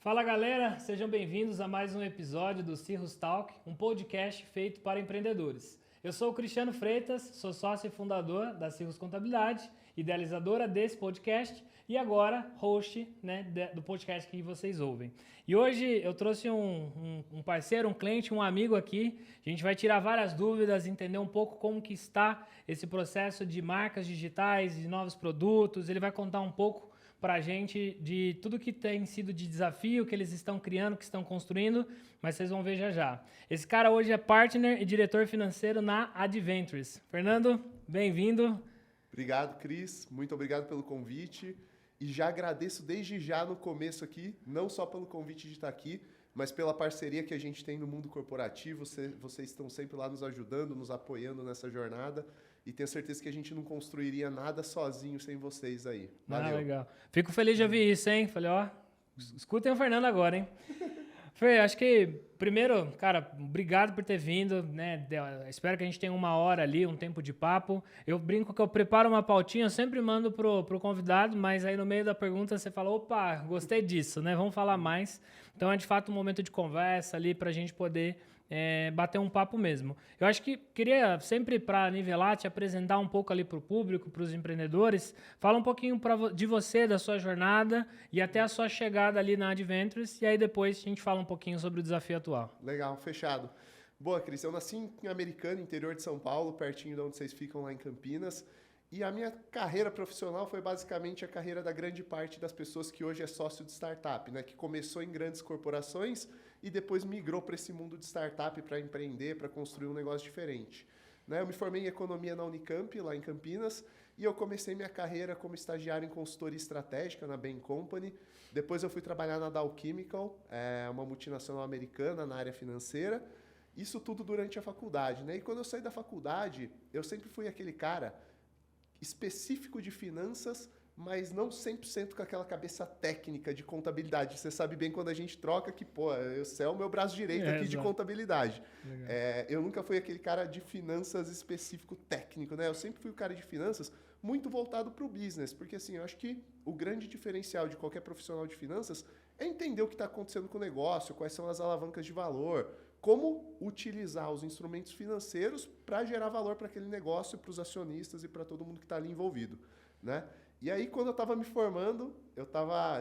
Fala galera, sejam bem-vindos a mais um episódio do Cirrus Talk, um podcast feito para empreendedores. Eu sou o Cristiano Freitas, sou sócio e fundador da Cirrus Contabilidade, idealizadora desse podcast e agora host do podcast que vocês ouvem. E hoje eu trouxe um parceiro, um cliente, um amigo aqui. A gente vai tirar várias dúvidas, entender um pouco como que está esse processo de marcas digitais, de novos produtos. Ele vai contar um pouco para a gente de tudo que tem sido de desafio, que eles estão criando, que estão construindo, mas vocês vão ver já já. Esse cara hoje é partner e diretor financeiro na Adventures. Fernando, bem-vindo. Obrigado, Cris. Muito obrigado pelo convite. E já agradeço desde já no começo aqui, não só pelo convite de estar aqui, mas pela parceria que a gente tem no mundo corporativo. Vocês estão sempre lá nos ajudando, nos apoiando nessa jornada. E tenho certeza que a gente não construiria nada sozinho sem vocês aí. Valeu. Ah, legal. Fico feliz de ouvir isso, hein? Falei, ó, escutem o Fernando agora, hein? Fê, acho que, primeiro, cara, obrigado por ter vindo, né? Espero que a gente tenha uma hora ali, um tempo de papo. Eu brinco que eu preparo uma pautinha, eu sempre mando pro convidado, mas aí no meio da pergunta você fala, opa, gostei disso, né? Vamos falar mais. Então é de fato um momento de conversa ali pra gente poder bater um papo mesmo. Eu acho que queria sempre, para nivelar, te apresentar um pouco ali para o público, para os empreendedores. Fala um pouquinho de você, da sua jornada e até a sua chegada ali na Adventures, e aí depois a gente fala um pouquinho sobre o desafio atual. Legal, fechado. Boa, Cris, eu nasci em Americana, interior de São Paulo, pertinho de onde vocês ficam lá em Campinas. E a minha carreira profissional foi basicamente a carreira da grande parte das pessoas que hoje é sócio de startup, né? Que começou em grandes corporações e depois migrou para esse mundo de startup para empreender, para construir um negócio diferente. Né? Eu me formei em economia na Unicamp, lá em Campinas, e eu comecei minha carreira como estagiário em consultoria estratégica na Bain Company. Depois eu fui trabalhar na Dow Chemical, uma multinacional americana na área financeira. Isso tudo durante a faculdade, né? E quando eu saí da faculdade, eu sempre fui aquele cara específico de finanças, mas não 100% com aquela cabeça técnica de contabilidade. Você sabe bem quando a gente troca que, esse é o meu braço direito aqui de contabilidade. Eu nunca fui aquele cara de finanças específico técnico, né? Eu sempre fui o cara de finanças muito voltado para o business, porque assim, eu acho que o grande diferencial de qualquer profissional de finanças é entender o que está acontecendo com o negócio, quais são as alavancas de valor, como utilizar os instrumentos financeiros para gerar valor para aquele negócio, para os acionistas e para todo mundo que está ali envolvido, né? E aí, quando eu estava me formando,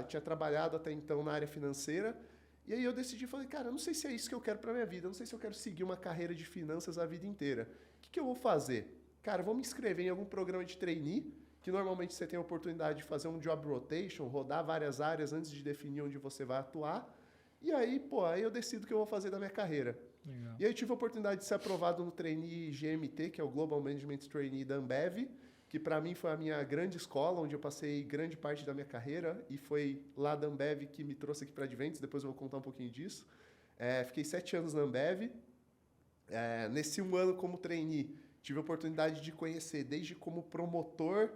tinha trabalhado até então na área financeira, e aí eu decidi, falei, cara, eu não sei se é isso que eu quero para minha vida, eu não sei se eu quero seguir uma carreira de finanças a vida inteira. O que eu vou fazer? Cara, eu vou me inscrever em algum programa de trainee, que normalmente você tem a oportunidade de fazer um job rotation, rodar várias áreas antes de definir onde você vai atuar. E aí, aí eu decido o que eu vou fazer da minha carreira. Legal. E aí eu tive a oportunidade de ser aprovado no trainee GMT, que é o Global Management Trainee da Ambev, que para mim foi a minha grande escola, onde eu passei grande parte da minha carreira, e foi lá da Ambev que me trouxe aqui para a Adventures, depois eu vou contar um pouquinho disso. Fiquei 7 anos na Ambev. Nesse 1 ano como trainee, tive a oportunidade de conhecer desde como promotor,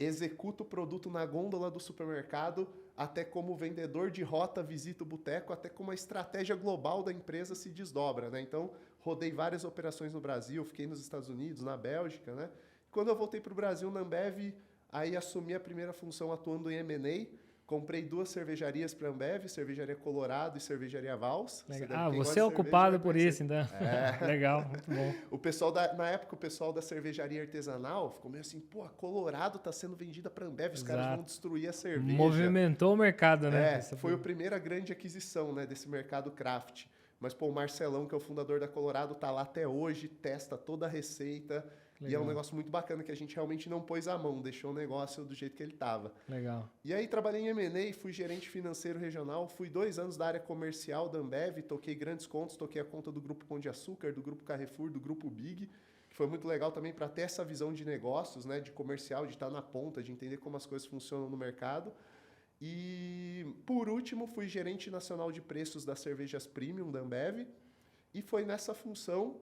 executo o produto na gôndola do supermercado, até como vendedor de rota, visita o boteco, até como a estratégia global da empresa se desdobra, né? Então, rodei várias operações no Brasil, fiquei nos Estados Unidos, na Bélgica, né? Quando eu voltei para o Brasil, na Ambev, aí assumi a primeira função atuando em M&A. Comprei 2 cervejarias para a Ambev, Cervejaria Colorado e Cervejaria Vals. Você é ocupado por isso, então. Legal, muito bom. Na época, o pessoal da cervejaria artesanal ficou meio assim, Colorado está sendo vendida para a Ambev, os caras vão destruir a cerveja. Movimentou o mercado, né? Foi a primeira grande aquisição, né, desse mercado craft. Mas, o Marcelão, que é o fundador da Colorado, está lá até hoje, testa toda a receita. Legal. E é um negócio muito bacana que a gente realmente não pôs a mão, deixou o negócio do jeito que ele estava. Legal. E aí trabalhei em M&A, fui gerente financeiro regional, fui 2 anos da área comercial da Ambev, toquei grandes contas, toquei a conta do Grupo Pão de Açúcar, do Grupo Carrefour, do Grupo Big, que foi muito legal também para ter essa visão de negócios, né, de comercial, de estar na ponta, de entender como as coisas funcionam no mercado. E, por último, fui gerente nacional de preços das cervejas premium da Ambev, e foi nessa função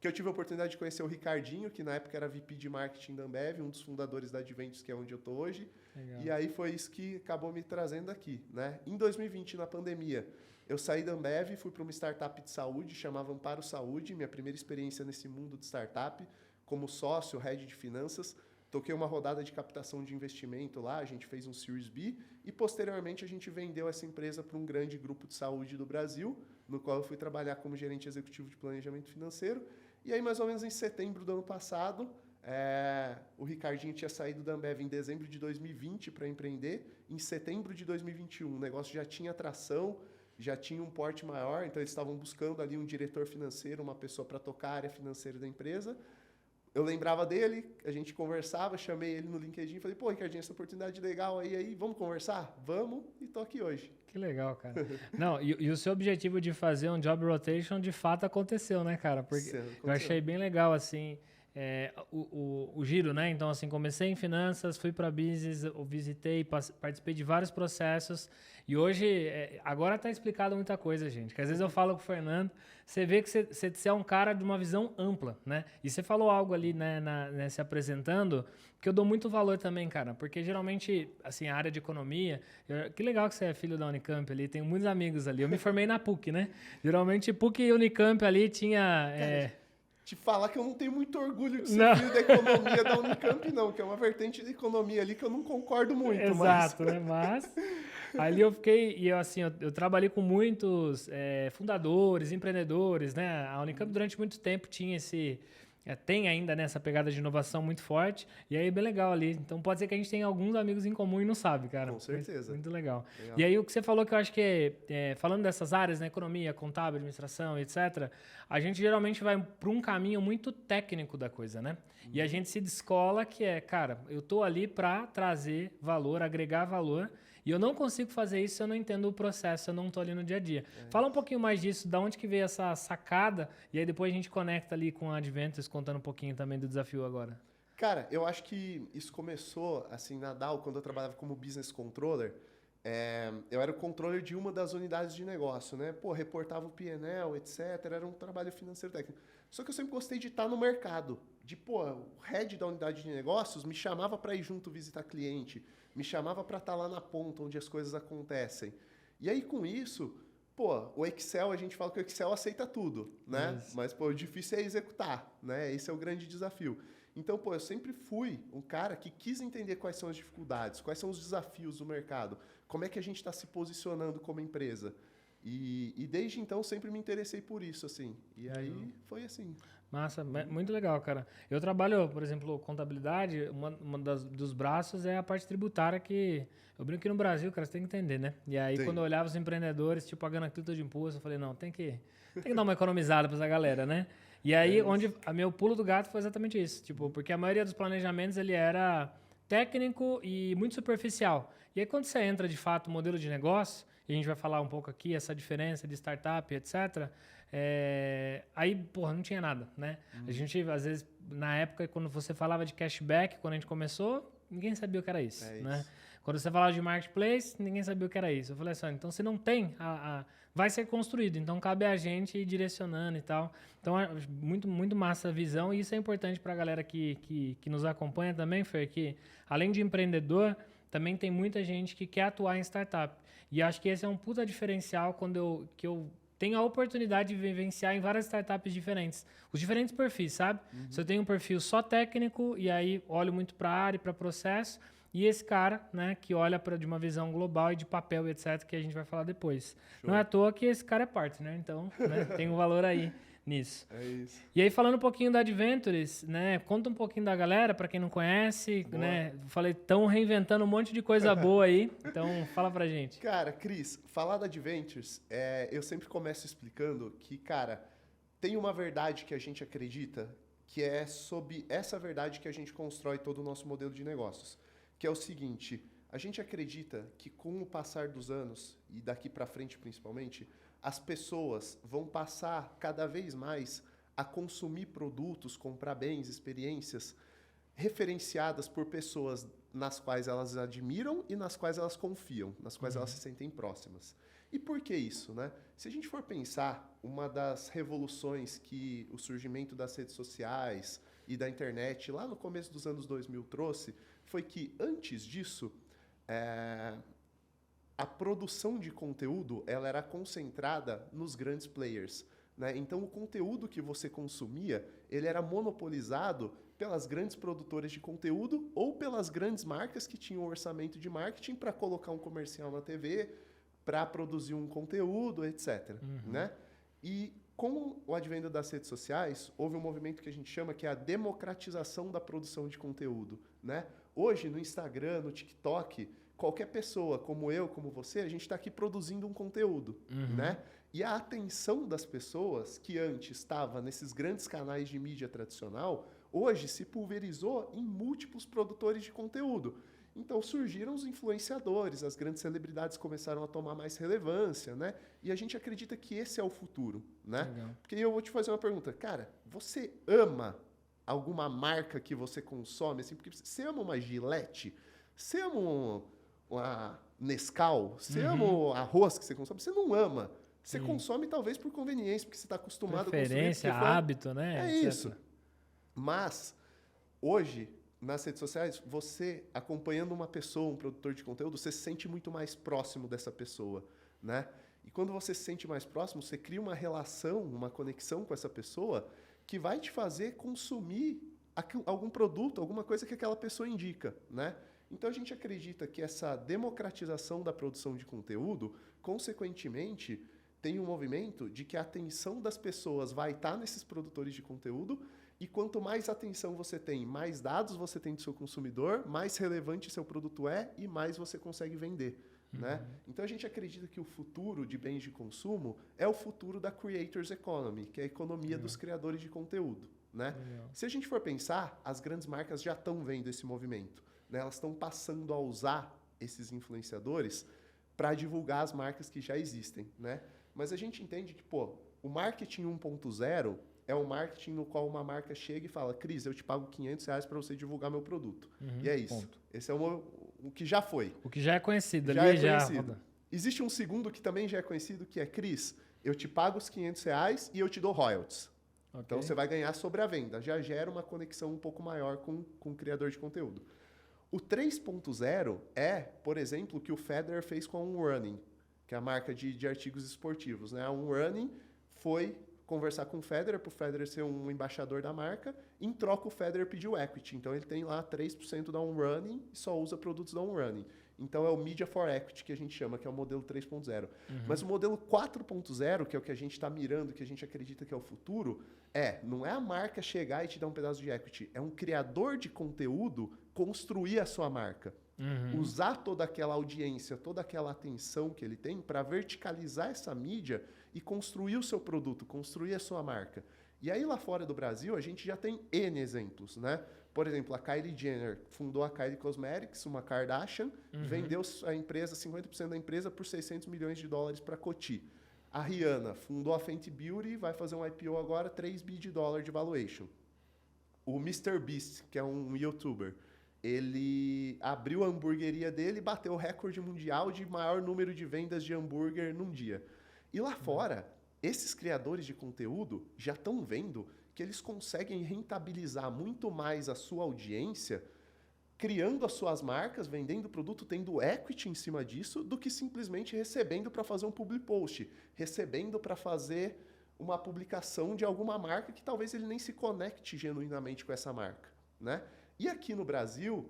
que eu tive a oportunidade de conhecer o Ricardinho, que na época era VP de marketing da Ambev, um dos fundadores da Adventures, que é onde eu estou hoje. Legal. E aí foi isso que acabou me trazendo aqui, né? Em 2020, na pandemia, eu saí da Ambev e fui para uma startup de saúde, chamava Amparo Saúde, minha primeira experiência nesse mundo de startup, como sócio, head de finanças. toquei uma rodada de captação de investimento lá, a gente fez um Series B e posteriormente a gente vendeu essa empresa para um grande grupo de saúde do Brasil, no qual eu fui trabalhar como gerente executivo de planejamento financeiro. E aí, mais ou menos em setembro do ano passado, o Ricardinho tinha saído da Ambev em dezembro de 2020 para empreender. Em setembro de 2021, o negócio já tinha atração, já tinha um porte maior, então eles estavam buscando ali um diretor financeiro, uma pessoa para tocar a área financeira da empresa. Eu lembrava dele, a gente conversava, chamei ele no LinkedIn e falei, pô, Ricardinho, essa oportunidade legal aí, vamos conversar? Vamos, e tô aqui hoje. Que legal, cara. Não, e o seu objetivo de fazer um job rotation de fato aconteceu, né, cara? Porque eu achei bem legal, assim, o giro, né? Então, assim, comecei em finanças, fui para business, eu visitei, participei de vários processos e hoje, agora tá explicado muita coisa, gente. Que às vezes eu falo com o Fernando, você vê que você é um cara de uma visão ampla, né? E você falou algo ali, né, se apresentando, que eu dou muito valor também, cara, porque geralmente, assim, a área de economia, que legal que você é filho da Unicamp ali, tenho muitos amigos ali. Eu me formei na PUC, né? Geralmente PUC e Unicamp ali tinha... Te falar que eu não tenho muito orgulho de ser filho da economia da Unicamp, não, que é uma vertente de economia ali que eu não concordo muito. Exato, né? Mas ali eu fiquei, e eu trabalhei com muitos fundadores, empreendedores, né? A Unicamp durante muito tempo tinha tem ainda nessa pegada de inovação muito forte, e aí é bem legal ali. Então pode ser que a gente tenha alguns amigos em comum e não sabe, cara. Com certeza. Muito legal. E aí o que você falou que eu acho que falando dessas áreas, né, economia, contábil, administração, etc., a gente geralmente vai para um caminho muito técnico da coisa, né? E a gente se descola que cara, eu tô ali para trazer valor, agregar valor, e eu não consigo fazer isso se eu não entendo o processo, eu não estou ali no dia a dia. Fala um pouquinho mais disso, da onde que veio essa sacada, e aí depois a gente conecta ali com a Adventures, contando um pouquinho também do desafio agora. Cara, eu acho que isso começou, assim, na Dow, quando eu trabalhava como business controller. Eu era o controller de uma das unidades de negócio, né? Pô, reportava o P&L, etc. Era um trabalho financeiro técnico. Só que eu sempre gostei de estar no mercado. O head da unidade de negócios me chamava para ir junto visitar cliente, me chamava para estar lá na ponta, onde as coisas acontecem. E aí, com isso, o Excel, a gente fala que o Excel aceita tudo, né? Isso. Mas, o difícil é executar, né? Esse é o grande desafio. Então, eu sempre fui um cara que quis entender quais são as dificuldades, quais são os desafios do mercado, como é que a gente está se posicionando como empresa. E desde então, sempre me interessei por isso, assim. E aí, foi assim. Massa, muito legal, cara. Eu trabalho, por exemplo, contabilidade, dos braços é a parte tributária que... Eu brinco que no Brasil, cara, você tem que entender, né? E aí, quando eu olhava os empreendedores, pagando aquilo de imposto, eu falei, não, tem que dar uma economizada para essa galera, né? E aí, onde a meu pulo do gato foi exatamente isso. Porque a maioria dos planejamentos, ele era técnico e muito superficial. E aí, quando você entra, de fato, no modelo de negócio, e a gente vai falar um pouco aqui, essa diferença de startup, etc., aí, não tinha nada, né? A gente, às vezes, na época, quando você falava de cashback, quando a gente começou, ninguém sabia o que era isso, né? Quando você falava de marketplace, ninguém sabia o que era isso. Eu falei assim, então, se não tem, vai ser construído. Então, cabe a gente ir direcionando e tal. Então, é muito, muito massa a visão. E isso é importante para a galera que nos acompanha também, Fer, que além de empreendedor, também tem muita gente que quer atuar em startup. E acho que esse é um puta diferencial quando eu tenho a oportunidade de vivenciar em várias startups diferentes. Os diferentes perfis, sabe? Se eu tenho um perfil só técnico, e aí olho muito para a área, para processo, e esse cara, né, que olha de uma visão global e de papel, etc., que a gente vai falar depois. Show. Não é à toa que esse cara é parte, né? Então, né, tem um valor aí nisso. É isso. E aí, falando um pouquinho da Adventures, né? Conta um pouquinho da galera, para quem não conhece, né? Falei, estão reinventando um monte de coisa boa aí. Então, fala pra gente. Cara, Cris, falar da Adventures, eu sempre começo explicando que, cara, tem uma verdade que a gente acredita, que é sob essa verdade que a gente constrói todo o nosso modelo de negócios. Que é o seguinte, a gente acredita que com o passar dos anos, e daqui para frente principalmente, as pessoas vão passar cada vez mais a consumir produtos, comprar bens, experiências referenciadas por pessoas nas quais elas admiram e nas quais elas confiam, nas quais elas se sentem próximas. E por que isso, né? Se a gente for pensar, uma das revoluções que o surgimento das redes sociais e da internet lá no começo dos anos 2000 trouxe, foi que antes disso, a produção de conteúdo ela era concentrada nos grandes players, né? Então, o conteúdo que você consumia ele era monopolizado pelas grandes produtoras de conteúdo ou pelas grandes marcas que tinham orçamento de marketing para colocar um comercial na TV, para produzir um conteúdo, etc. Né? E com o advento das redes sociais, houve um movimento que a gente chama que é a democratização da produção de conteúdo. Né? Hoje, no Instagram, no TikTok, qualquer pessoa, como eu, como você, a gente está aqui produzindo um conteúdo. Né? E a atenção das pessoas, que antes estava nesses grandes canais de mídia tradicional, hoje se pulverizou em múltiplos produtores de conteúdo. Então surgiram os influenciadores, as grandes celebridades começaram a tomar mais relevância, né? E a gente acredita que esse é o futuro, né? Legal. Porque eu vou te fazer uma pergunta. Cara, você ama alguma marca que você consome? Assim, porque você ama uma Gillette? Você ama uma Nescau? Você ama o arroz que você consome? Você não ama. Você consome talvez por conveniência, porque você está acostumado a consumir. Preferência, hábito, né? É etc. isso. Mas, hoje, nas redes sociais, você, acompanhando uma pessoa, um produtor de conteúdo, você se sente muito mais próximo dessa pessoa, né? E quando você se sente mais próximo, você cria uma relação, uma conexão com essa pessoa que vai te fazer consumir algum produto, alguma coisa que aquela pessoa indica, né? Então, a gente acredita que essa democratização da produção de conteúdo, consequentemente, tem um movimento de que a atenção das pessoas vai estar nesses produtores de conteúdo e quanto mais atenção você tem, mais dados você tem do seu consumidor, mais relevante seu produto é e mais você consegue vender. Né? Então, a gente acredita que o futuro de bens de consumo é o futuro da Creators Economy, que é a economia dos criadores de conteúdo. Né? Se a gente for pensar, as grandes marcas já estão vendo esse movimento. Né? Elas estão passando a usar esses influenciadores para divulgar as marcas que já existem. Né? Mas a gente entende que o marketing 1.0 é um marketing no qual uma marca chega e fala: Cris, eu te pago R$500 para você divulgar meu produto. E é isso. Ponto. Esse é o que já foi. O que já é conhecido. Já ali é já conhecido. Existe um segundo que também já é conhecido, que é: Cris, eu te pago os R$500 e eu te dou royalties. Okay. Então, você vai ganhar sobre a venda. Já gera uma conexão um pouco maior com o criador de conteúdo. O 3.0 é, por exemplo, o que o Federer fez com a Running, que é a marca de artigos esportivos. Né? A Running foi conversar com o Federer, para o Federer ser um embaixador da marca. Em troca, o Federer pediu equity. Então, ele tem lá 3% da Running e só usa produtos da Running. Então, é o Media for Equity, que a gente chama, que é o modelo 3.0. Mas o modelo 4.0, que é o que a gente está mirando, que a gente acredita que é o futuro, não é a marca chegar e te dar um pedaço de equity. É um criador de conteúdo construir a sua marca. Usar toda aquela audiência, toda aquela atenção que ele tem para verticalizar essa mídia e construir o seu produto, construir a sua marca. E aí, lá fora do Brasil, a gente já tem N exemplos, né? Por exemplo, a Kylie Jenner fundou a Kylie Cosmetics, uma Kardashian, vendeu a empresa, 50% da empresa, por $600 milhões para Coty. A Rihanna fundou a Fenty Beauty, vai fazer um IPO agora, $3 bilhões de valuation. O MrBeast, que é um youtuber, ele abriu a hamburgueria dele e bateu o recorde mundial de maior número de vendas de hambúrguer num dia. E lá fora, esses criadores de conteúdo já estão vendo que eles conseguem rentabilizar muito mais a sua audiência criando as suas marcas, vendendo produto, tendo equity em cima disso, do que simplesmente recebendo para fazer um public post, recebendo para fazer uma publicação de alguma marca que talvez ele nem se conecte genuinamente com essa marca. Né? E aqui no Brasil,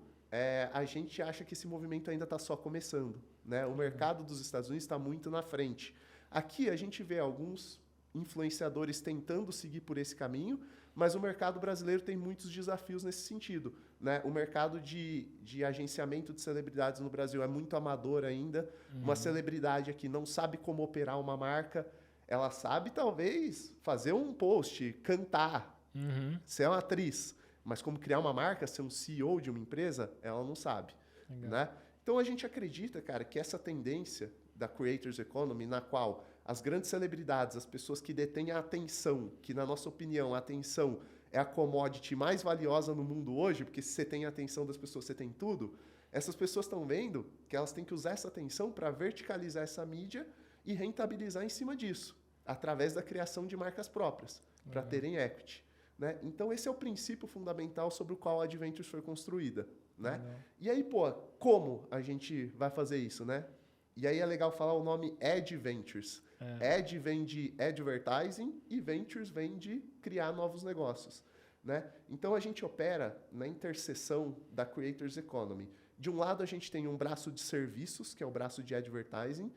a gente acha que esse movimento ainda está só começando. Né? O mercado dos Estados Unidos está muito na frente. Aqui a gente vê alguns influenciadores tentando seguir por esse caminho, mas o mercado brasileiro tem muitos desafios nesse sentido. Né? O mercado de agenciamento de celebridades no Brasil é muito amador ainda. Uma celebridade aqui não sabe como operar uma marca. Ela sabe, talvez, fazer um post, cantar, ser uma atriz. Mas como criar uma marca, ser um CEO de uma empresa, ela não sabe. Né? Então, a gente acredita, cara, que essa tendência da Creators Economy, na qual as grandes celebridades, as pessoas que detêm a atenção, que, na nossa opinião, a atenção é a commodity mais valiosa no mundo hoje, porque se você tem a atenção das pessoas, você tem tudo, essas pessoas estão vendo que elas têm que usar essa atenção para verticalizar essa mídia e rentabilizar em cima disso, através da criação de marcas próprias, para terem equity. Né? Então, esse é o princípio fundamental sobre o qual a Adventures foi construída. Né? E aí, como a gente vai fazer isso? Né? E aí é legal falar o nome Adventures. Ad vem de advertising e Ventures vem de criar novos negócios. né? Então, a gente opera na interseção da Creators Economy. De um lado, a gente tem um braço de serviços, que é o braço de advertising,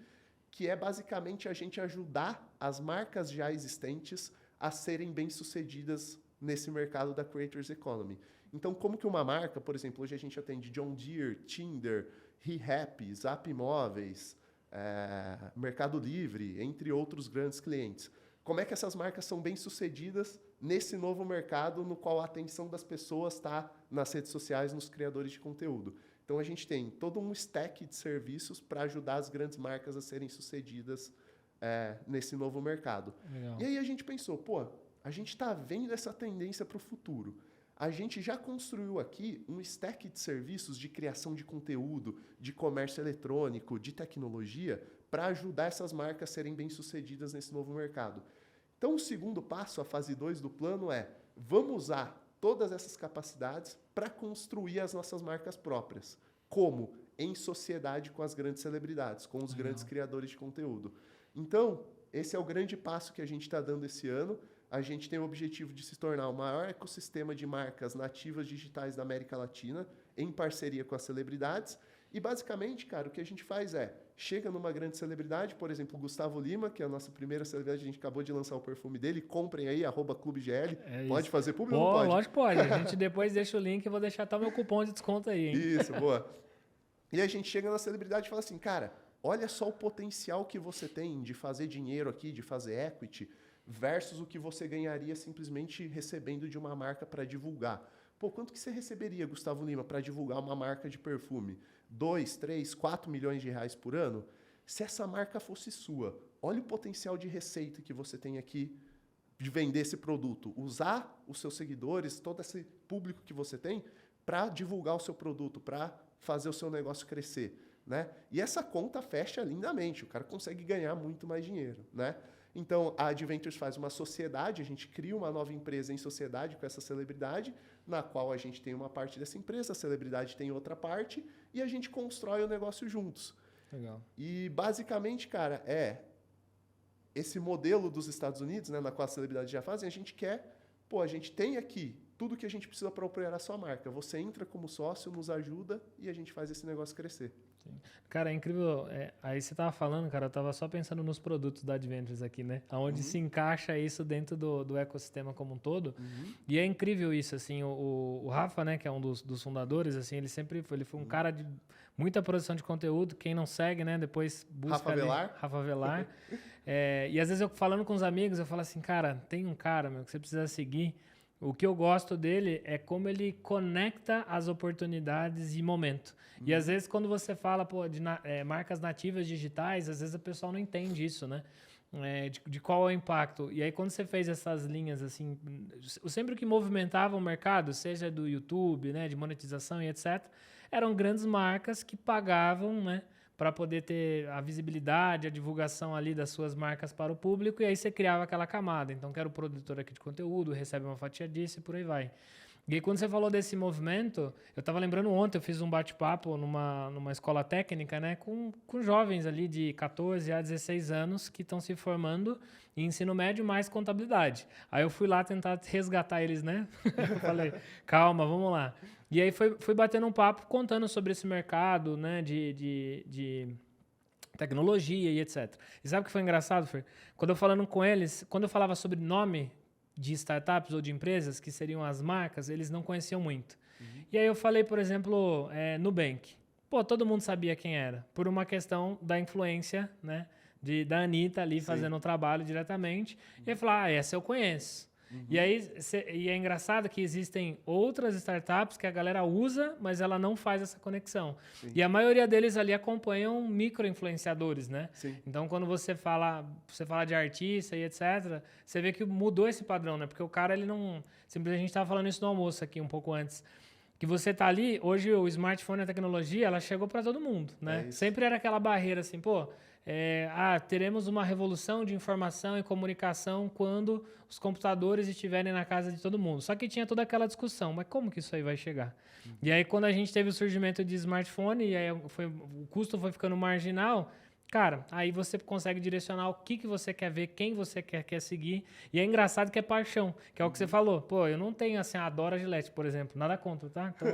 que é basicamente a gente ajudar as marcas já existentes a serem bem-sucedidas nesse mercado da Creators Economy. Então, como que uma marca, por exemplo, hoje a gente atende John Deere, Tinder, ReHap, Zap Imóveis, Mercado Livre, entre outros grandes clientes. Como é que essas marcas são bem-sucedidas nesse novo mercado no qual a atenção das pessoas está nas redes sociais, nos criadores de conteúdo? Então, a gente tem todo um stack de serviços para ajudar as grandes marcas a serem sucedidas nesse novo mercado. Legal. E aí a gente pensou, a gente está vendo essa tendência para o futuro. A gente já construiu aqui um stack de serviços de criação de conteúdo, de comércio eletrônico, de tecnologia, para ajudar essas marcas a serem bem-sucedidas nesse novo mercado. Então, o segundo passo, a fase 2 do plano vamos usar todas essas capacidades para construir as nossas marcas próprias. Como? Em sociedade com as grandes celebridades, com os grandes criadores de conteúdo. Então, esse é o grande passo que a gente está dando esse ano. A gente tem o objetivo de se tornar o maior ecossistema de marcas nativas digitais da América Latina, em parceria com as celebridades. E, basicamente, cara, o que a gente faz chega numa grande celebridade, por exemplo, o Gustavo Lima, que é a nossa primeira celebridade, a gente acabou de lançar o perfume dele, comprem aí, @ClubeGL. Pode fazer público ou não pode? Lógico que pode. A gente depois deixa o link e vou deixar até o meu cupom de desconto aí, hein? Isso, boa. E a gente chega na celebridade e fala assim, cara, olha só o potencial que você tem de fazer dinheiro aqui, de fazer equity, versus o que você ganharia simplesmente recebendo de uma marca para divulgar. Quanto que você receberia, Gustavo Lima, para divulgar uma marca de perfume? 2, 3, 4 milhões de reais por ano? Se essa marca fosse sua, olha o potencial de receita que você tem aqui de vender esse produto. Usar os seus seguidores, todo esse público que você tem, para divulgar o seu produto, para fazer o seu negócio crescer, né? E essa conta fecha lindamente, o cara consegue ganhar muito mais dinheiro, né? Então, a Adventures faz uma sociedade, a gente cria uma nova empresa em sociedade com essa celebridade, na qual a gente tem uma parte dessa empresa, a celebridade tem outra parte, e a gente constrói o negócio juntos. Legal. E, basicamente, cara, esse modelo dos Estados Unidos, né, na qual as celebridades já fazem, a gente quer, a gente tem aqui tudo que a gente precisa para operar a sua marca. Você entra como sócio, nos ajuda e a gente faz esse negócio crescer. Sim. Cara, é incrível. Aí você tava falando, cara, eu tava só pensando nos produtos da Adventures aqui, né? Onde se encaixa isso dentro do ecossistema como um todo. E é incrível isso, assim, o Rafa, né, que é um dos fundadores, assim, ele foi um cara de muita produção de conteúdo. Quem não segue, né, depois busca Rafa ali, Velar. Rafa Velar. E às vezes eu falando com os amigos, eu falo assim, cara, tem um cara, meu, que você precisa seguir. O que eu gosto dele é como ele conecta as oportunidades e momento. E às vezes quando você fala de marcas nativas digitais, às vezes o pessoal não entende isso, né? De qual é o impacto. E aí quando você fez essas linhas, assim, sempre o que movimentava o mercado, seja do YouTube, né, de monetização e etc., eram grandes marcas que pagavam, né, para poder ter a visibilidade, a divulgação ali das suas marcas para o público, e aí você criava aquela camada. Então, quero o produtor aqui de conteúdo, recebe uma fatia disso e por aí vai. E aí, quando você falou desse movimento, eu estava lembrando ontem, eu fiz um bate-papo numa escola técnica, né, com jovens ali de 14 a 16 anos que estão se formando em ensino médio mais contabilidade. Aí eu fui lá tentar resgatar eles, né? Eu falei, calma, vamos lá. E aí fui batendo um papo contando sobre esse mercado, né, de tecnologia e etc. E sabe o que foi engraçado, Fer? Quando eu falando com eles, quando eu falava sobre nome de startups ou de empresas, que seriam as marcas, eles não conheciam muito. E aí eu falei, por exemplo, Nubank. Todo mundo sabia quem era, por uma questão da influência, né, da Anitta ali fazendo o trabalho diretamente. E aí eu falei, essa eu conheço. E aí e é engraçado que existem outras startups que a galera usa, mas ela não faz essa conexão. Sim. E a maioria deles ali acompanham micro-influenciadores, né? Sim. Então, quando você fala de artista e etc., você vê que mudou esse padrão, né? Porque o cara, ele não... Simplesmente a gente estava falando isso no almoço aqui um pouco antes. Que você tá ali, hoje o smartphone, a tecnologia, ela chegou para todo mundo, né? Sempre era aquela barreira assim, teremos uma revolução de informação e comunicação quando os computadores estiverem na casa de todo mundo. Só que tinha toda aquela discussão, mas como que isso aí vai chegar? E aí, quando a gente teve o surgimento de smartphone, e aí o custo foi ficando marginal, cara, aí você consegue direcionar o que você quer ver, quem você quer seguir. E é engraçado que é paixão, que é o que você falou. Pô, eu não tenho, assim, adoro a Gillette, por exemplo. Nada contra, tá? Então,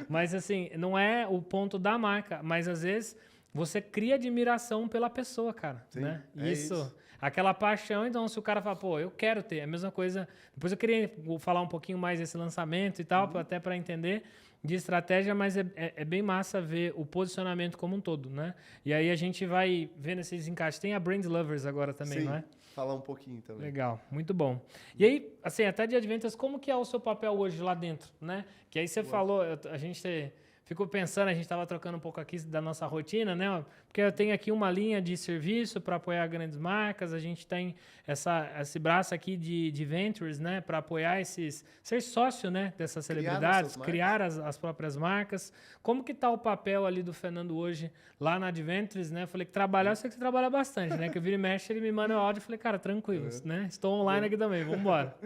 mas, assim, não é o ponto da marca. Mas, às vezes, você cria admiração pela pessoa, cara. Sim, Né? é isso. Aquela paixão, então, se o cara fala, pô, eu quero ter. É a mesma coisa. Depois eu queria falar um pouquinho mais desse lançamento e tal, até para entender de estratégia, mas é bem massa ver o posicionamento como um todo, né? E aí a gente vai vendo esses encaixes. Tem a Brand Lovers agora também, Sim, não é? falar um pouquinho também. Legal, muito bom. E aí, assim, até de Adventures, como que é o seu papel hoje lá dentro, né? Que aí você falou, a gente ficou pensando, a gente estava trocando um pouco aqui da nossa rotina, né? Porque eu tenho aqui uma linha de serviço para apoiar grandes marcas, a gente tem esse braço aqui de Ventures, né? Para apoiar ser sócio, né? Dessas celebridades, criar as próprias marcas. Como que está o papel ali do Fernando hoje lá na Adventures, né? Eu falei que eu sei que você trabalha bastante, né? Que eu viro e mexe, ele me manda o áudio e falei, cara, tranquilo, né? Estou online aqui também, vamos embora.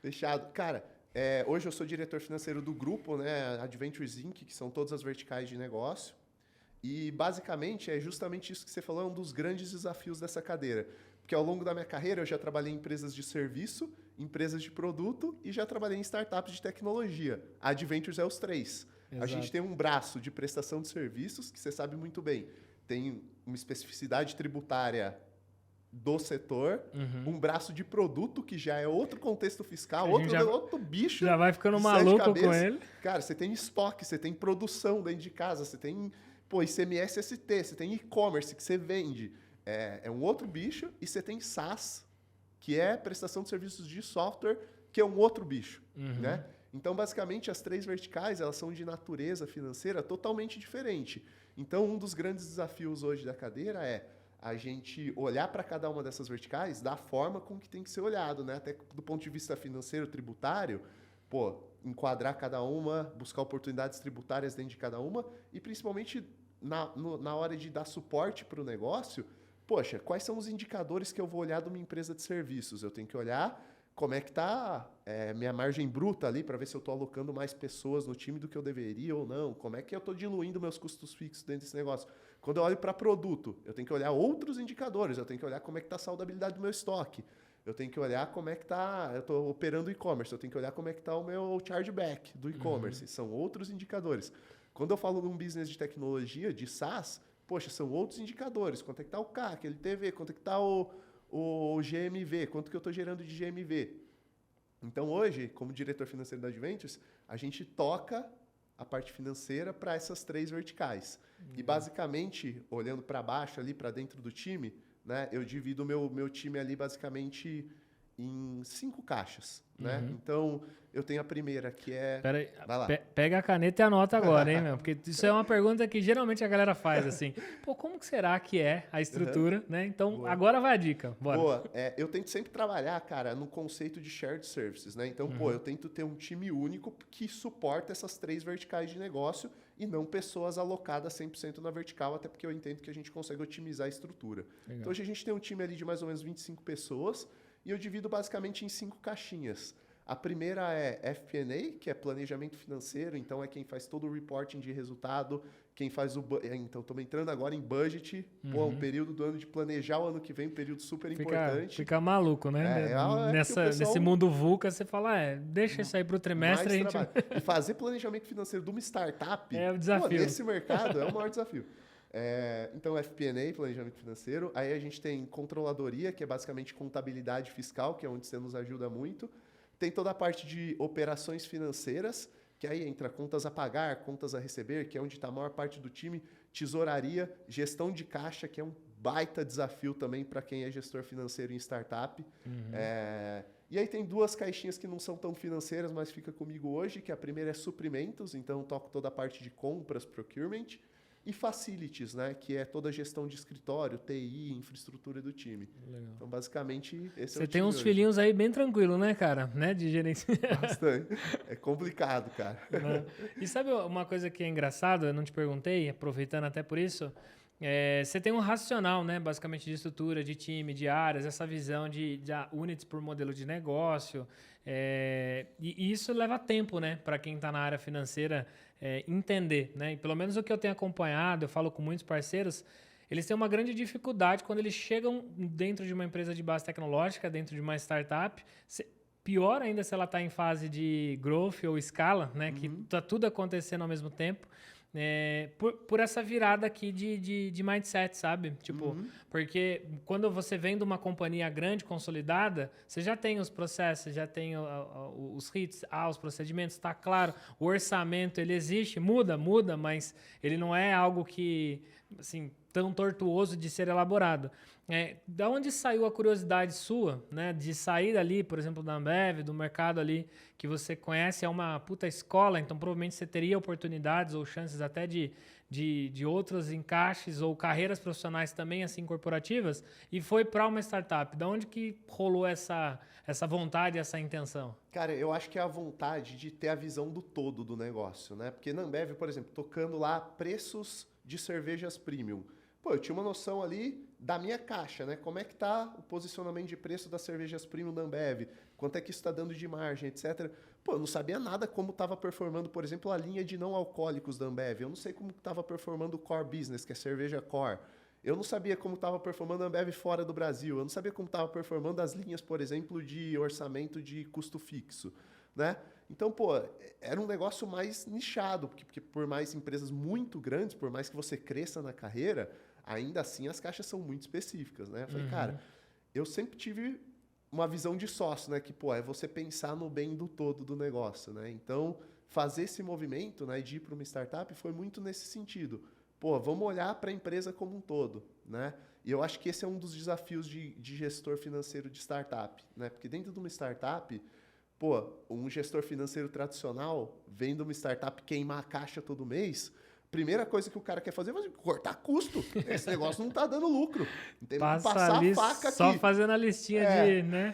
Fechado. Cara, hoje eu sou diretor financeiro do grupo, né, Adventures Inc., que são todas as verticais de negócio. E, basicamente, é justamente isso que você falou, é um dos grandes desafios dessa cadeira. Porque, ao longo da minha carreira, eu já trabalhei em empresas de serviço, empresas de produto e já trabalhei em startups de tecnologia. A Adventures é os três. Exato. A gente tem um braço de prestação de serviços, que você sabe muito bem, tem uma especificidade tributária do setor, um braço de produto, que já é outro contexto fiscal, outro bicho. Já vai ficando maluco com ele. Cara, você tem estoque, você tem produção dentro de casa, você tem ICMS ST, você tem e-commerce que você vende. É um outro bicho. E você tem SaaS, que é prestação de serviços de software, que é um outro bicho. Né? Então, basicamente, as três verticais, elas são de natureza financeira totalmente diferente. Então, um dos grandes desafios hoje da cadeira é a gente olhar para cada uma dessas verticais da forma com que tem que ser olhado, né? Até do ponto de vista financeiro, tributário, enquadrar cada uma, buscar oportunidades tributárias dentro de cada uma e, principalmente, na hora de dar suporte para o negócio, poxa, quais são os indicadores que eu vou olhar de uma empresa de serviços? Eu tenho que olhar como é que está minha margem bruta ali para ver se eu estou alocando mais pessoas no time do que eu deveria ou não, como é que eu estou diluindo meus custos fixos dentro desse negócio. Quando eu olho para produto, eu tenho que olhar outros indicadores, eu tenho que olhar como é que está a saudabilidade do meu estoque, eu tenho que olhar como é que está, eu estou operando e-commerce, eu tenho que olhar como é que está o meu chargeback do e-commerce, são outros indicadores. Quando eu falo de um business de tecnologia, de SaaS, poxa, são outros indicadores, quanto é que está o CAC, LTV, quanto é que está o GMV, quanto que eu estou gerando de GMV. Então, hoje, como diretor financeiro da Adventures, a gente toca a parte financeira para essas três verticais. E, basicamente, olhando para baixo, ali para dentro do time, né, eu divido o meu time ali, basicamente, em 5 caixas. Né? Então, eu tenho a primeira, que é... Pera aí, pega a caneta e anota agora, hein, meu? Porque isso é uma pergunta que geralmente a galera faz, assim. Pô, como que será que é a estrutura, né? Então, agora vai a dica. Bora. Boa. Eu tento sempre trabalhar, cara, no conceito de shared services, né? Então, eu tento ter um time único que suporta essas três verticais de negócio e não pessoas alocadas 100% na vertical, até porque eu entendo que a gente consegue otimizar a estrutura. Legal. Então, hoje a gente tem um time ali de mais ou menos 25 pessoas, e eu divido basicamente em 5 caixinhas. A primeira é FP&A, que é planejamento financeiro, então é quem faz todo o reporting de resultado, quem faz então, estamos entrando agora em budget, um período do ano de planejar o ano que vem, um período super importante. Fica maluco, né? Nesse mundo VUCA, você fala, deixa isso aí para o trimestre. E fazer planejamento financeiro de uma startup, é o desafio. Nesse mercado, é o maior desafio. Então, FP&A, planejamento financeiro. Aí a gente tem controladoria, que é basicamente contabilidade fiscal, que é onde você nos ajuda muito. Tem toda a parte de operações financeiras, que aí entra contas a pagar, contas a receber, que é onde está a maior parte do time. Tesouraria, gestão de caixa, que é um baita desafio também para quem é gestor financeiro em startup. E aí tem 2 caixinhas que não são tão financeiras, mas fica comigo hoje, que a primeira é suprimentos, então toco toda a parte de compras, procurement. E facilities, né? Que é toda a gestão de escritório, TI, infraestrutura do time. Legal. Então, basicamente, esse é o time. Você tem uns filhinhos aí bem tranquilo, né, cara? Né? De gerenciar. Bastante. É complicado, cara. E sabe uma coisa que é engraçada? Eu não te perguntei, aproveitando até por isso. Você tem um racional, né? Basicamente, de estrutura, de time, de áreas, essa visão de units por modelo de negócio. E isso leva tempo, né? Para quem está na área financeira entender, né? E pelo menos o que eu tenho acompanhado, eu falo com muitos parceiros, eles têm uma grande dificuldade quando eles chegam dentro de uma empresa de base tecnológica, dentro de uma startup. Pior ainda se ela está em fase de growth ou escala, né? Que está tudo acontecendo ao mesmo tempo. Por essa virada aqui de mindset, sabe? Tipo, porque quando você vem de uma companhia grande, consolidada, você já tem os processos, já tem os hits, os procedimentos, está claro. O orçamento, ele existe, muda, mas ele não é algo que, assim, tão tortuoso de ser elaborado. Da onde saiu a curiosidade sua, né, de sair ali, por exemplo, da Ambev, do mercado ali que você conhece, é uma puta escola, então provavelmente você teria oportunidades ou chances até de outros encaixes ou carreiras profissionais também assim corporativas, e foi para uma startup. Da onde que rolou essa vontade, essa intenção? Cara, eu acho que é a vontade de ter a visão do todo do negócio, né? Porque na Ambev, por exemplo, tocando lá preços de cervejas premium, pô, eu tinha uma noção ali da minha caixa, né? Como é que tá o posicionamento de preço das cervejas premium da Ambev, quanto é que isso está dando de margem, etc. Pô, eu não sabia nada como estava performando, por exemplo, a linha de não alcoólicos da Ambev. Eu não sei como estava performando o Core Business, que é cerveja Core. Eu não sabia como estava performando a Ambev fora do Brasil. Eu não sabia como estava performando as linhas, por exemplo, de orçamento de custo fixo, né? Então, pô, era um negócio mais nichado, porque por mais empresas muito grandes, por mais que você cresça na carreira, ainda assim as caixas são muito específicas, né? Eu falei, cara, eu sempre tive uma visão de sócio, né? Que, pô, é você pensar no bem do todo do negócio, né? Então, fazer esse movimento, né, de ir para uma startup foi muito nesse sentido. Pô, vamos olhar para a empresa como um todo, né? E eu acho que esse é um dos desafios de gestor financeiro de startup, né? Porque dentro de uma startup, pô, um gestor financeiro tradicional, vendo uma startup queimar a caixa todo mês, primeira coisa que o cara quer fazer é cortar custo. Esse negócio não está dando lucro. Tem que passar a faca aqui. Só fazendo a listinha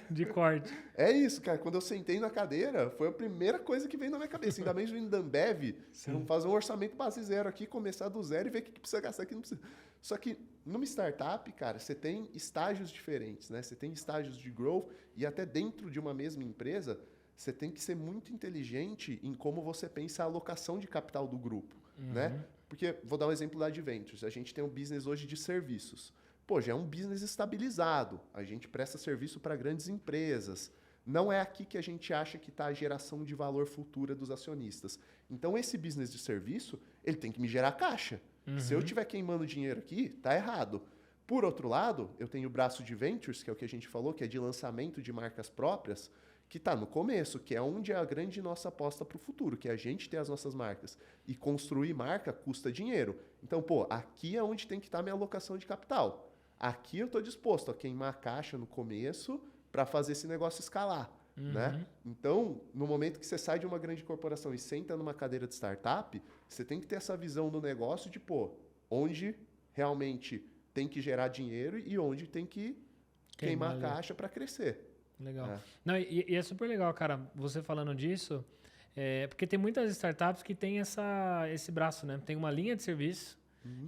de corte. É isso, cara. Quando eu sentei na cadeira, foi a primeira coisa que veio na minha cabeça. Ainda mais vindo da Ambev, vamos fazer um orçamento base zero aqui, começar do zero e ver o que precisa gastar aqui. Não precisa. Só que numa startup, cara, você tem estágios diferentes, né? Você tem estágios de growth e até dentro de uma mesma empresa, você tem que ser muito inteligente em como você pensa a alocação de capital do grupo, né? Porque, vou dar um exemplo da Adventures. A gente tem um business hoje de serviços. Pô, já é um business estabilizado. A gente presta serviço para grandes empresas. Não é aqui que a gente acha que está a geração de valor futura dos acionistas. Então, esse business de serviço, ele tem que me gerar caixa. Se eu estiver queimando dinheiro aqui, tá errado. Por outro lado, eu tenho o braço de Ventures, que é o que a gente falou, que é de lançamento de marcas próprias, que está no começo, que é onde é a grande nossa aposta para o futuro, que é a gente ter as nossas marcas. E construir marca custa dinheiro. Então, pô, aqui é onde tem que estar minha alocação de capital. Aqui eu estou disposto a queimar a caixa no começo para fazer esse negócio escalar, né? Então, no momento que você sai de uma grande corporação e senta numa cadeira de startup, você tem que ter essa visão do negócio de, pô, onde realmente tem que gerar dinheiro e onde tem que queimar a caixa para crescer. Legal. Não, e é super legal, cara, você falando disso, porque tem muitas startups que têm esse braço, né? Tem uma linha de serviço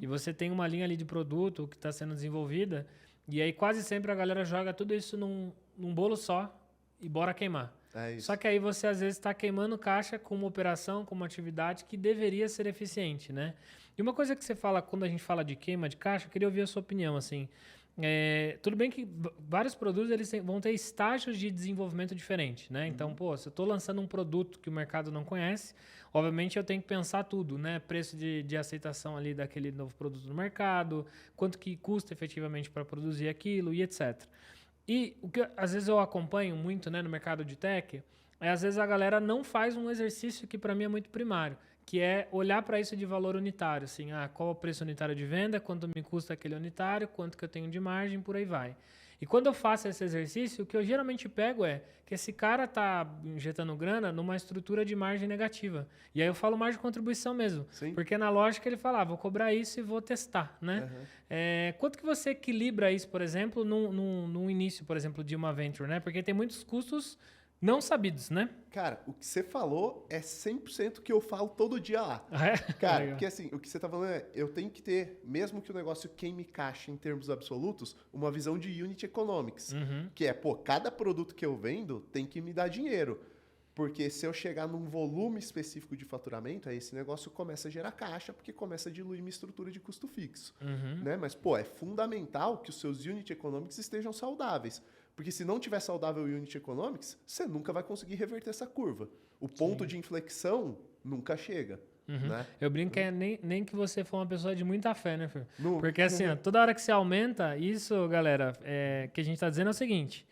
e você tem uma linha ali de produto que está sendo desenvolvida e aí quase sempre a galera joga tudo isso num bolo só e bora queimar. Só que aí você às vezes está queimando caixa com uma operação, com uma atividade que deveria ser eficiente, né? E uma coisa que você fala, quando a gente fala de queima de caixa, eu queria ouvir a sua opinião, assim. Tudo bem que vários produtos eles vão ter estágios de desenvolvimento diferentes, né? Então, pô, se eu estou lançando um produto que o mercado não conhece, obviamente eu tenho que pensar tudo, né? Preço de aceitação ali daquele novo produto no mercado, quanto que custa efetivamente para produzir aquilo e etc. E o que às vezes eu acompanho muito, né, no mercado de tech, às vezes a galera não faz um exercício que para mim é muito primário, que é olhar para isso de valor unitário, assim, qual é o preço unitário de venda, quanto me custa aquele unitário, quanto que eu tenho de margem, por aí vai. E quando eu faço esse exercício, o que eu geralmente pego é que esse cara está injetando grana numa estrutura de margem negativa. E aí eu falo margem de contribuição mesmo. Sim. Porque na lógica ele fala, vou cobrar isso e vou testar, né? Quanto que você equilibra isso, por exemplo, no início, por exemplo, de uma venture, né? Porque tem muitos custos não sabidos, né? Cara, o que você falou é 100% o que eu falo todo dia lá. Cara, porque assim, o que você tá falando é, eu tenho que ter, mesmo que o negócio queime caixa em termos absolutos, uma visão de unit economics. Que é, pô, cada produto que eu vendo tem que me dar dinheiro. Porque se eu chegar num volume específico de faturamento, aí esse negócio começa a gerar caixa, porque começa a diluir minha estrutura de custo fixo. Né? Mas, pô, é fundamental que os seus unit economics estejam saudáveis. Porque se não tiver saudável o unit economics, você nunca vai conseguir reverter essa curva. O ponto de inflexão nunca chega. Né? Eu brinco que é nem que você for uma pessoa de muita fé, né, Fer? Nunca. Porque assim, ó, toda hora que você aumenta, isso, galera, que a gente está dizendo é o seguinte.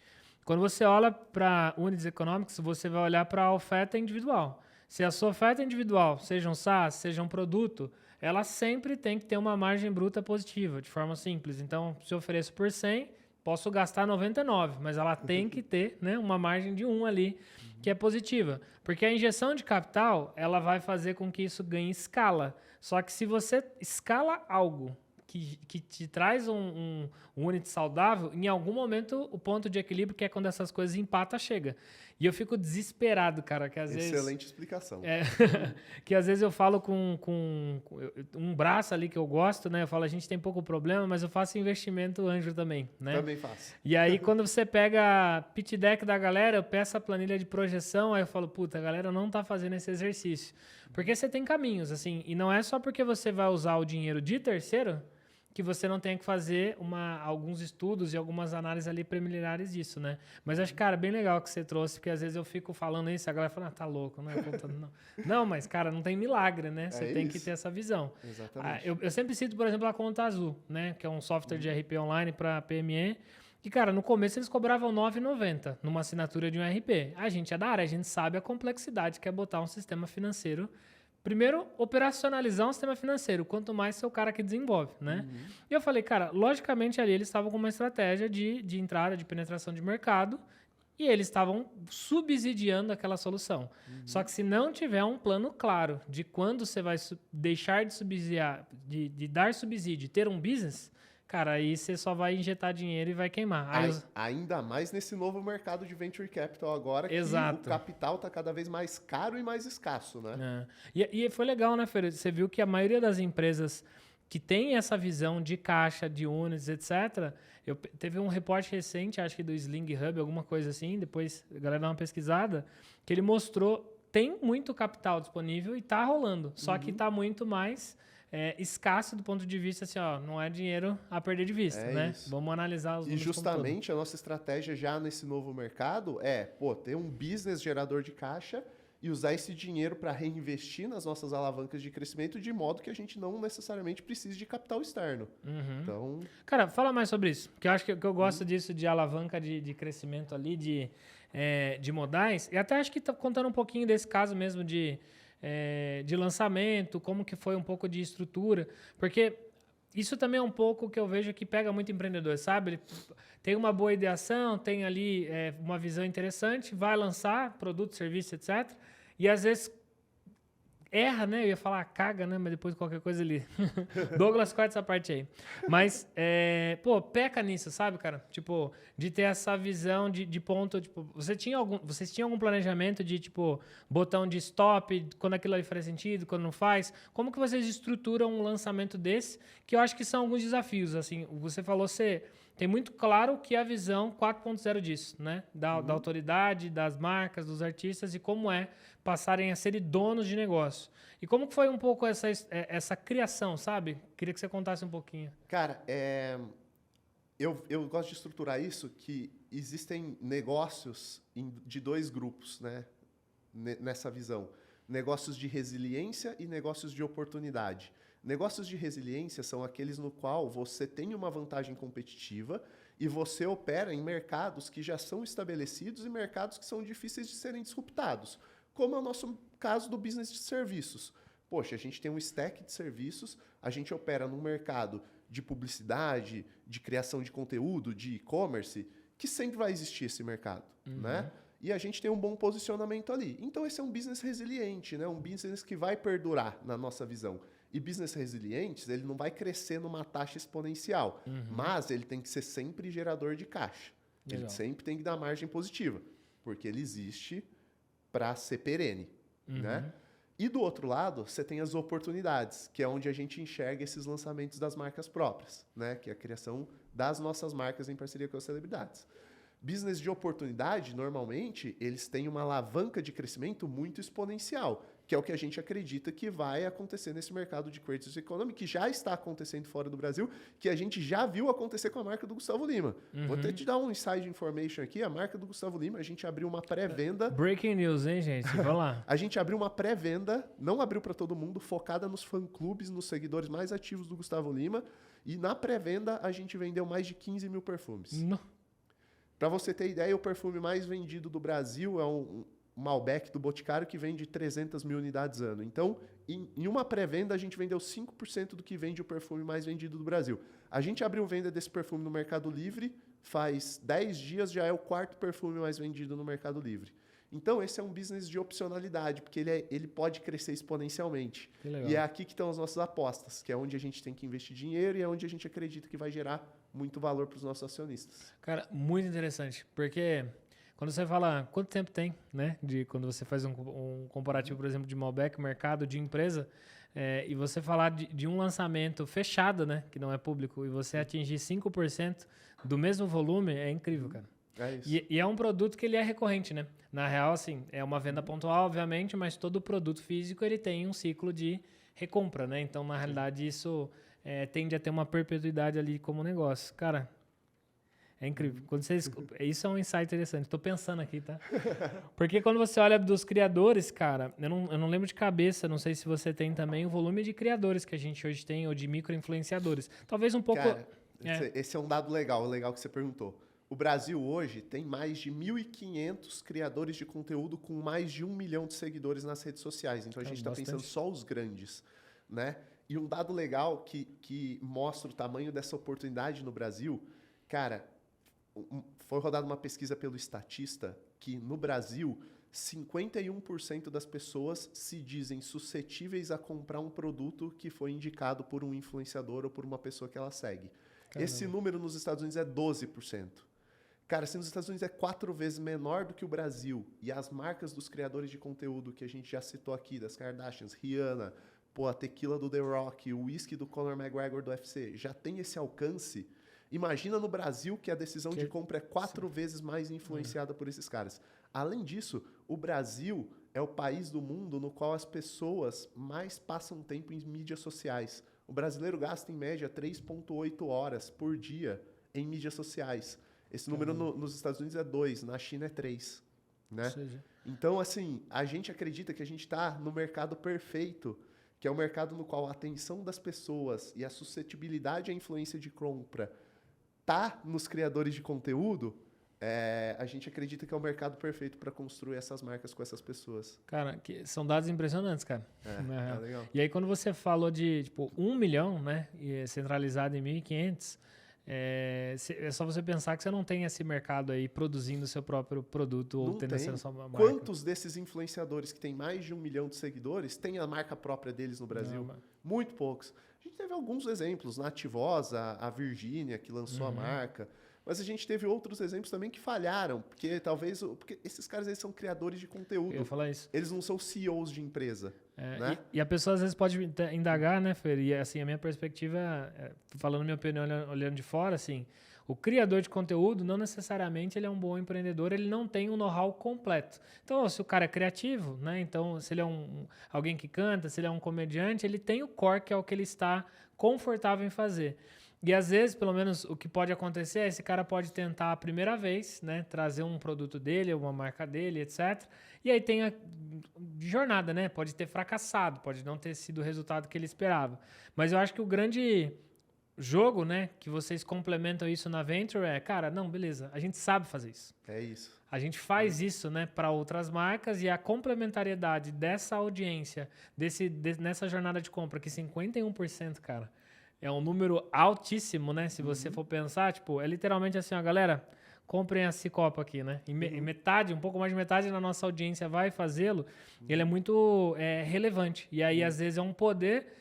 Quando você olha para Units Economics, você vai olhar para a oferta individual. Se a sua oferta individual, seja um SaaS, seja um produto, ela sempre tem que ter uma margem bruta positiva, de forma simples. Então, se eu ofereço por 100, posso gastar 99, mas ela tem que ter, né, uma margem de 1 ali, que é positiva. Porque a injeção de capital, ela vai fazer com que isso ganhe escala. Só que se você escala algo que te traz um unit saudável, em algum momento o ponto de equilíbrio, que é quando essas coisas empatam, chega. E eu fico desesperado, cara, que às vezes... Excelente explicação. Que às vezes eu falo com um braço ali que eu gosto, né? Eu falo, a gente tem pouco problema, mas eu faço investimento anjo também, né? Também faço. E aí, quando você pega a pitch deck da galera, eu peço a planilha de projeção, aí eu falo, puta, a galera não tá fazendo esse exercício. Porque você tem caminhos, assim, e não é só porque você vai usar o dinheiro de terceiro que você não tem que fazer alguns estudos e algumas análises ali preliminares disso, né? Mas acho, cara, bem legal que você trouxe, porque às vezes eu fico falando isso e a galera fala, tá louco, não é conta, não. Não, mas, cara, não tem milagre, né? Você tem que ter essa visão. Exatamente. Eu sempre cito, por exemplo, a Conta Azul, né? Que é um software de RP online para PME. E, cara, no começo eles cobravam R$ 9,90 numa assinatura de um RP. A gente é da área, a gente sabe a complexidade que é botar um sistema financeiro. Primeiro, operacionalizar um sistema financeiro, quanto mais ser o cara que desenvolve, né? E eu falei, cara, logicamente ali eles estavam com uma estratégia de entrada, de penetração de mercado, e eles estavam subsidiando aquela solução. Só que se não tiver um plano claro de quando você vai deixar de subsidiar, de dar subsídio, ter um business, cara, aí você só vai injetar dinheiro e vai queimar. Ainda mais nesse novo mercado de venture capital agora, Exato. Que o capital está cada vez mais caro e mais escasso, né? E foi legal, né, Fer? Você viu que a maioria das empresas que tem essa visão de caixa, de units, etc. Teve um reporte recente, acho que do Sling Hub, alguma coisa assim, depois a galera dá uma pesquisada, que ele mostrou, tem muito capital disponível e está rolando, só que está muito mais... escasso do ponto de vista, assim, ó, não é dinheiro a perder de vista, né? Isso. Vamos analisar os números. E justamente a nossa estratégia já nesse novo mercado ter um business gerador de caixa e usar esse dinheiro para reinvestir nas nossas alavancas de crescimento de modo que a gente não necessariamente precise de capital externo. Então... Cara, fala mais sobre isso, porque eu acho que eu gosto disso de alavanca de crescimento ali, de modais, e até acho que tá contando um pouquinho desse caso mesmo de lançamento, como que foi um pouco de estrutura, porque isso também é um pouco que eu vejo que pega muito empreendedor, sabe? Ele tem uma boa ideação, tem ali uma visão interessante, vai lançar produto, serviço, etc. E às vezes erra, né? Eu ia falar caga, né? Mas depois qualquer coisa ele... Douglas, corta essa parte aí. Mas, peca nisso, sabe, cara? Tipo, de ter essa visão de ponto... Tipo, vocês tinham algum planejamento de, tipo, botão de stop, quando aquilo ali faz sentido, quando não faz? Como que vocês estruturam um lançamento desse? Que eu acho que são alguns desafios, assim. Você falou, tem muito claro que é a visão 4.0 disso, né? Da autoridade, das marcas, dos artistas e como passarem a ser donos de negócio. E como que foi um pouco essa criação, sabe? Queria que você contasse um pouquinho. Cara, eu gosto de estruturar isso, que existem negócios de dois grupos, né? Nessa visão. Negócios de resiliência e negócios de oportunidade. Negócios de resiliência são aqueles no qual você tem uma vantagem competitiva e você opera em mercados que já são estabelecidos e mercados que são difíceis de serem disruptados, como é o nosso caso do business de serviços. Poxa, a gente tem um stack de serviços, a gente opera num mercado de publicidade, de criação de conteúdo, de e-commerce, que sempre vai existir esse mercado, né? E a gente tem um bom posicionamento ali. Então, esse é um business resiliente, né? Um business que vai perdurar na nossa visão. E business resilientes, ele não vai crescer numa taxa exponencial, mas ele tem que ser sempre gerador de caixa. Legal. Ele sempre tem que dar margem positiva, porque ele existe para ser perene, né? E do outro lado, você tem as oportunidades, que é onde a gente enxerga esses lançamentos das marcas próprias, né? Que é a criação das nossas marcas em parceria com as celebridades. Business de oportunidade, normalmente, eles têm uma alavanca de crescimento muito exponencial, que é o que a gente acredita que vai acontecer nesse mercado de Creators Economy, que já está acontecendo fora do Brasil, que a gente já viu acontecer com a marca do Gustavo Lima. Vou até te dar um inside information aqui. A marca do Gustavo Lima, a gente abriu uma pré-venda. Breaking news, hein, gente? Vamos lá. A gente abriu uma pré-venda, não abriu para todo mundo, focada nos fã-clubes, nos seguidores mais ativos do Gustavo Lima. E na pré-venda, a gente vendeu mais de 15 mil perfumes. Para você ter ideia, o perfume mais vendido do Brasil é um Malbec do Boticário, que vende 300 mil unidades ano. Então, em uma pré-venda, a gente vendeu 5% do que vende o perfume mais vendido do Brasil. A gente abriu venda desse perfume no Mercado Livre, faz 10 dias, já é o 4º perfume mais vendido no Mercado Livre. Então, esse é um business de opcionalidade, porque ele pode crescer exponencialmente. E é aqui que estão as nossas apostas, que é onde a gente tem que investir dinheiro e é onde a gente acredita que vai gerar muito valor para os nossos acionistas. Cara, muito interessante, porque quando você fala quanto tempo tem, né, quando você faz um comparativo, por exemplo, de Malbec, mercado, de empresa, e você falar de um lançamento fechado, né, que não é público, e você atingir 5% do mesmo volume, é incrível, cara. É isso. E é um produto que ele é recorrente, né? Na real, assim, é uma venda pontual, obviamente, mas todo produto físico ele tem um ciclo de recompra, né? Então, na realidade, isso tende a ter uma perpetuidade ali como negócio. Cara, é incrível. Isso é um insight interessante. Estou pensando aqui, tá? Porque quando você olha dos criadores, cara, eu não lembro de cabeça, não sei se você tem também o volume de criadores que a gente hoje tem, ou de micro-influenciadores. Talvez um pouco... Cara, esse é um dado legal que você perguntou. O Brasil hoje tem mais de 1.500 criadores de conteúdo com mais de 1 milhão de seguidores nas redes sociais. Então, a gente está pensando só os grandes, né? E um dado legal que mostra o tamanho dessa oportunidade no Brasil, cara, foi rodada uma pesquisa pelo Statista que, no Brasil, 51% das pessoas se dizem suscetíveis a comprar um produto que foi indicado por um influenciador ou por uma pessoa que ela segue. Caramba. Esse número nos Estados Unidos é 12%. Cara, se nos Estados Unidos é 4 vezes menor do que o Brasil, e as marcas dos criadores de conteúdo que a gente já citou aqui, das Kardashians, Rihanna, a tequila do The Rock, o whisky do Conor McGregor do UFC, já tem esse alcance, imagina no Brasil que a decisão de compra é 4 vezes mais influenciada por esses caras. Além disso, o Brasil é o país do mundo no qual as pessoas mais passam tempo em mídias sociais. O brasileiro gasta, em média, 3,8 horas por dia em mídias sociais. Esse número nos Estados Unidos é 2, na China é 3. Né? Então, assim, a gente acredita que a gente está no mercado perfeito, que é o mercado no qual a atenção das pessoas e a suscetibilidade à influência de compra está nos criadores de conteúdo. A gente acredita que é o mercado perfeito para construir essas marcas com essas pessoas. Cara, são dados impressionantes, cara. É legal. E aí, quando você falou de 1 milhão, né, e centralizado em 1.500, é só você pensar que você não tem esse mercado aí produzindo o seu próprio produto ou tendo acesso a uma marca. Quantos desses influenciadores que têm mais de 1 milhão de seguidores têm a marca própria deles no Brasil? Muito poucos. A gente teve alguns exemplos, Nativosa, a Virgínia, que lançou a marca. Mas a gente teve outros exemplos também que falharam, porque esses caras eles são criadores de conteúdo. Eu ia falar isso. Eles não são CEOs de empresa. Né? E a pessoa às vezes pode indagar, né, Fer? E assim, a minha perspectiva, falando minha opinião, olhando de fora, assim, o criador de conteúdo não necessariamente ele é um bom empreendedor, ele não tem um know-how completo. Então, se o cara é criativo, né? Então, se ele é alguém que canta, se ele é um comediante, ele tem o core, que é o que ele está confortável em fazer. E às vezes, pelo menos, o que pode acontecer é esse cara pode tentar a primeira vez, né, trazer um produto dele, uma marca dele, etc. E aí tem a jornada, né? Pode ter fracassado, pode não ter sido o resultado que ele esperava. Mas eu acho que o grande jogo, né, que vocês complementam isso na Venture cara, não, beleza, a gente sabe fazer isso. É isso. A gente faz isso, né, para outras marcas e a complementariedade dessa audiência, nessa jornada de compra, que 51%, cara, é um número altíssimo, né? Se você for pensar, é literalmente assim, ó, galera, comprem a Cicopa aqui, né? E metade, um pouco mais de metade da nossa audiência vai fazê-lo, ele é muito relevante. E aí, às vezes, é um poder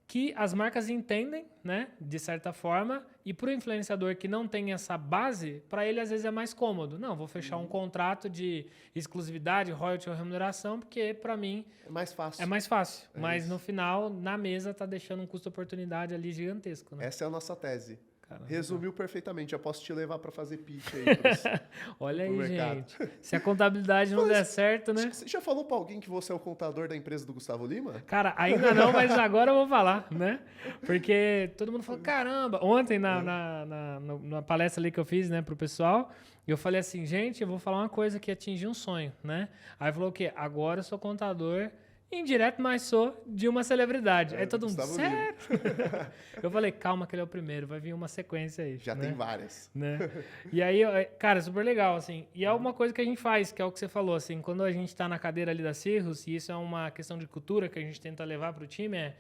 que as marcas entendem, né? De certa forma, e para o influenciador que não tem essa base, para ele, às vezes, é mais cômodo. Não, vou fechar um contrato de exclusividade, royalty ou remuneração, porque, para mim... É mais fácil. É mais fácil. Mas, no final, na mesa, tá deixando um custo-oportunidade ali gigantesco, né? Essa é a nossa tese. cara. Resumiu perfeitamente. Eu posso te levar para fazer pitch aí. Olha pro aí, mercado. gente. Se a contabilidade não der certo, né? Você já falou para alguém que você é o contador da empresa do Gustavo Lima? Cara, ainda não, mas agora eu vou falar, né? Porque todo mundo falou, caramba. Ontem, na palestra ali que eu fiz, né, pro pessoal, eu falei assim, gente, eu vou falar uma coisa que atingiu um sonho, né? Aí falou o quê? Agora eu sou contador indireto, mas sou de uma celebridade. Aí todo mundo, Gustavo sério? Eu falei, calma que ele é o primeiro, vai vir uma sequência aí. Já né? tem várias. Né? E aí, cara, super legal, assim. E é uma coisa que a gente faz, que é o que você falou, assim, quando a gente tá na cadeira ali da Cirrus, e isso é uma questão de cultura que a gente tenta levar pro time,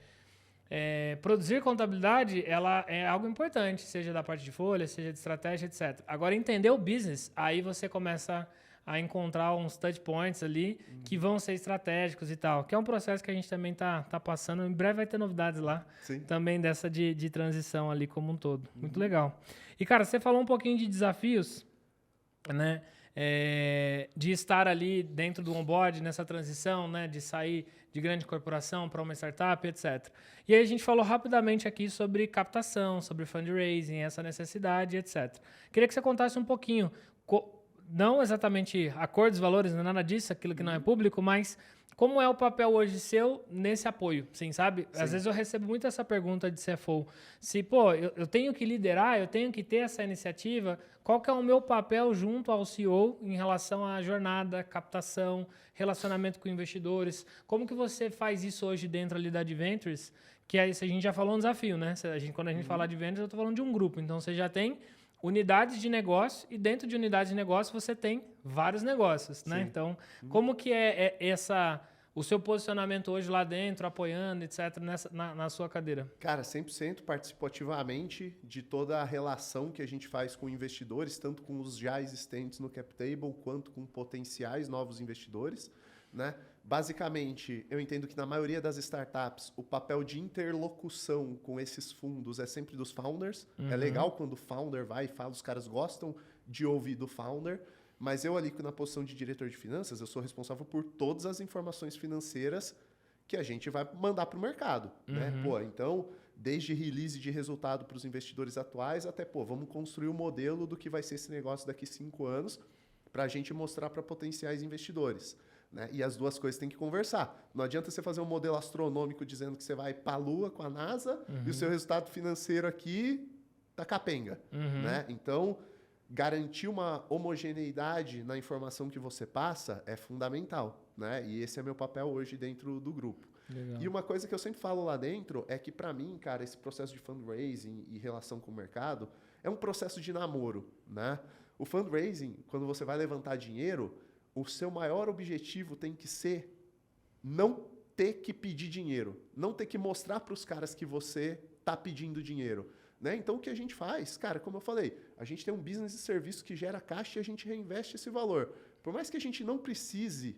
produzir contabilidade, ela é algo importante, seja da parte de folha, seja de estratégia, etc. Agora, entender o business, aí você começa a encontrar uns touch points ali que vão ser estratégicos e tal, que é um processo que a gente também tá passando. Em breve vai ter novidades lá, também dessa de transição ali como um todo. Muito legal. E, cara, você falou um pouquinho de desafios, né? De estar ali dentro do onboard, nessa transição, né? De sair de grande corporação para uma startup, etc. E aí a gente falou rapidamente aqui sobre captação, sobre fundraising, essa necessidade, etc. Queria que você contasse um pouquinho, não exatamente acordos, valores, nada disso, aquilo que não é público, mas como é o papel hoje seu nesse apoio, sim, sabe? Sim. Às vezes eu recebo muito essa pergunta de CFO. Se, eu tenho que liderar, eu tenho que ter essa iniciativa, qual que é o meu papel junto ao CEO em relação à jornada, captação, relacionamento com investidores? Como que você faz isso hoje dentro ali da Adventures? Que aí, a gente já falou um desafio, né? Quando a gente fala de Adventures, eu estou falando de um grupo. Então, você já tem unidades de negócio e dentro de unidades de negócio você tem vários negócios, né? Então, como que é o seu posicionamento hoje lá dentro, apoiando, etc., na sua cadeira? Cara, 100% participo ativamente de toda a relação que a gente faz com investidores, tanto com os já existentes no cap table, quanto com potenciais novos investidores, né? Basicamente, eu entendo que na maioria das startups, o papel de interlocução com esses fundos é sempre dos founders. É legal quando o founder vai e fala, os caras gostam de ouvir do founder, mas eu ali na posição de diretor de finanças, eu sou responsável por todas as informações financeiras que a gente vai mandar para o mercado. Né? Então, desde release de resultado para os investidores atuais até, vamos construir o modelo do que vai ser esse negócio daqui 5 anos para a gente mostrar para potenciais investidores. Né? E as duas coisas têm que conversar. Não adianta você fazer um modelo astronômico dizendo que você vai para a Lua com a NASA e o seu resultado financeiro aqui tá capenga. Né? Então, garantir uma homogeneidade na informação que você passa é fundamental. Né? E esse é meu papel hoje dentro do grupo. Legal. E uma coisa que eu sempre falo lá dentro é que, para mim, cara, esse processo de fundraising e relação com o mercado é um processo de namoro. Né? O fundraising, quando você vai levantar dinheiro, o seu maior objetivo tem que ser não ter que pedir dinheiro, não ter que mostrar para os caras que você está pedindo dinheiro. Né? Então, o que a gente faz? Cara, como eu falei, a gente tem um business de serviço que gera caixa e a gente reinveste esse valor. Por mais que a gente não precise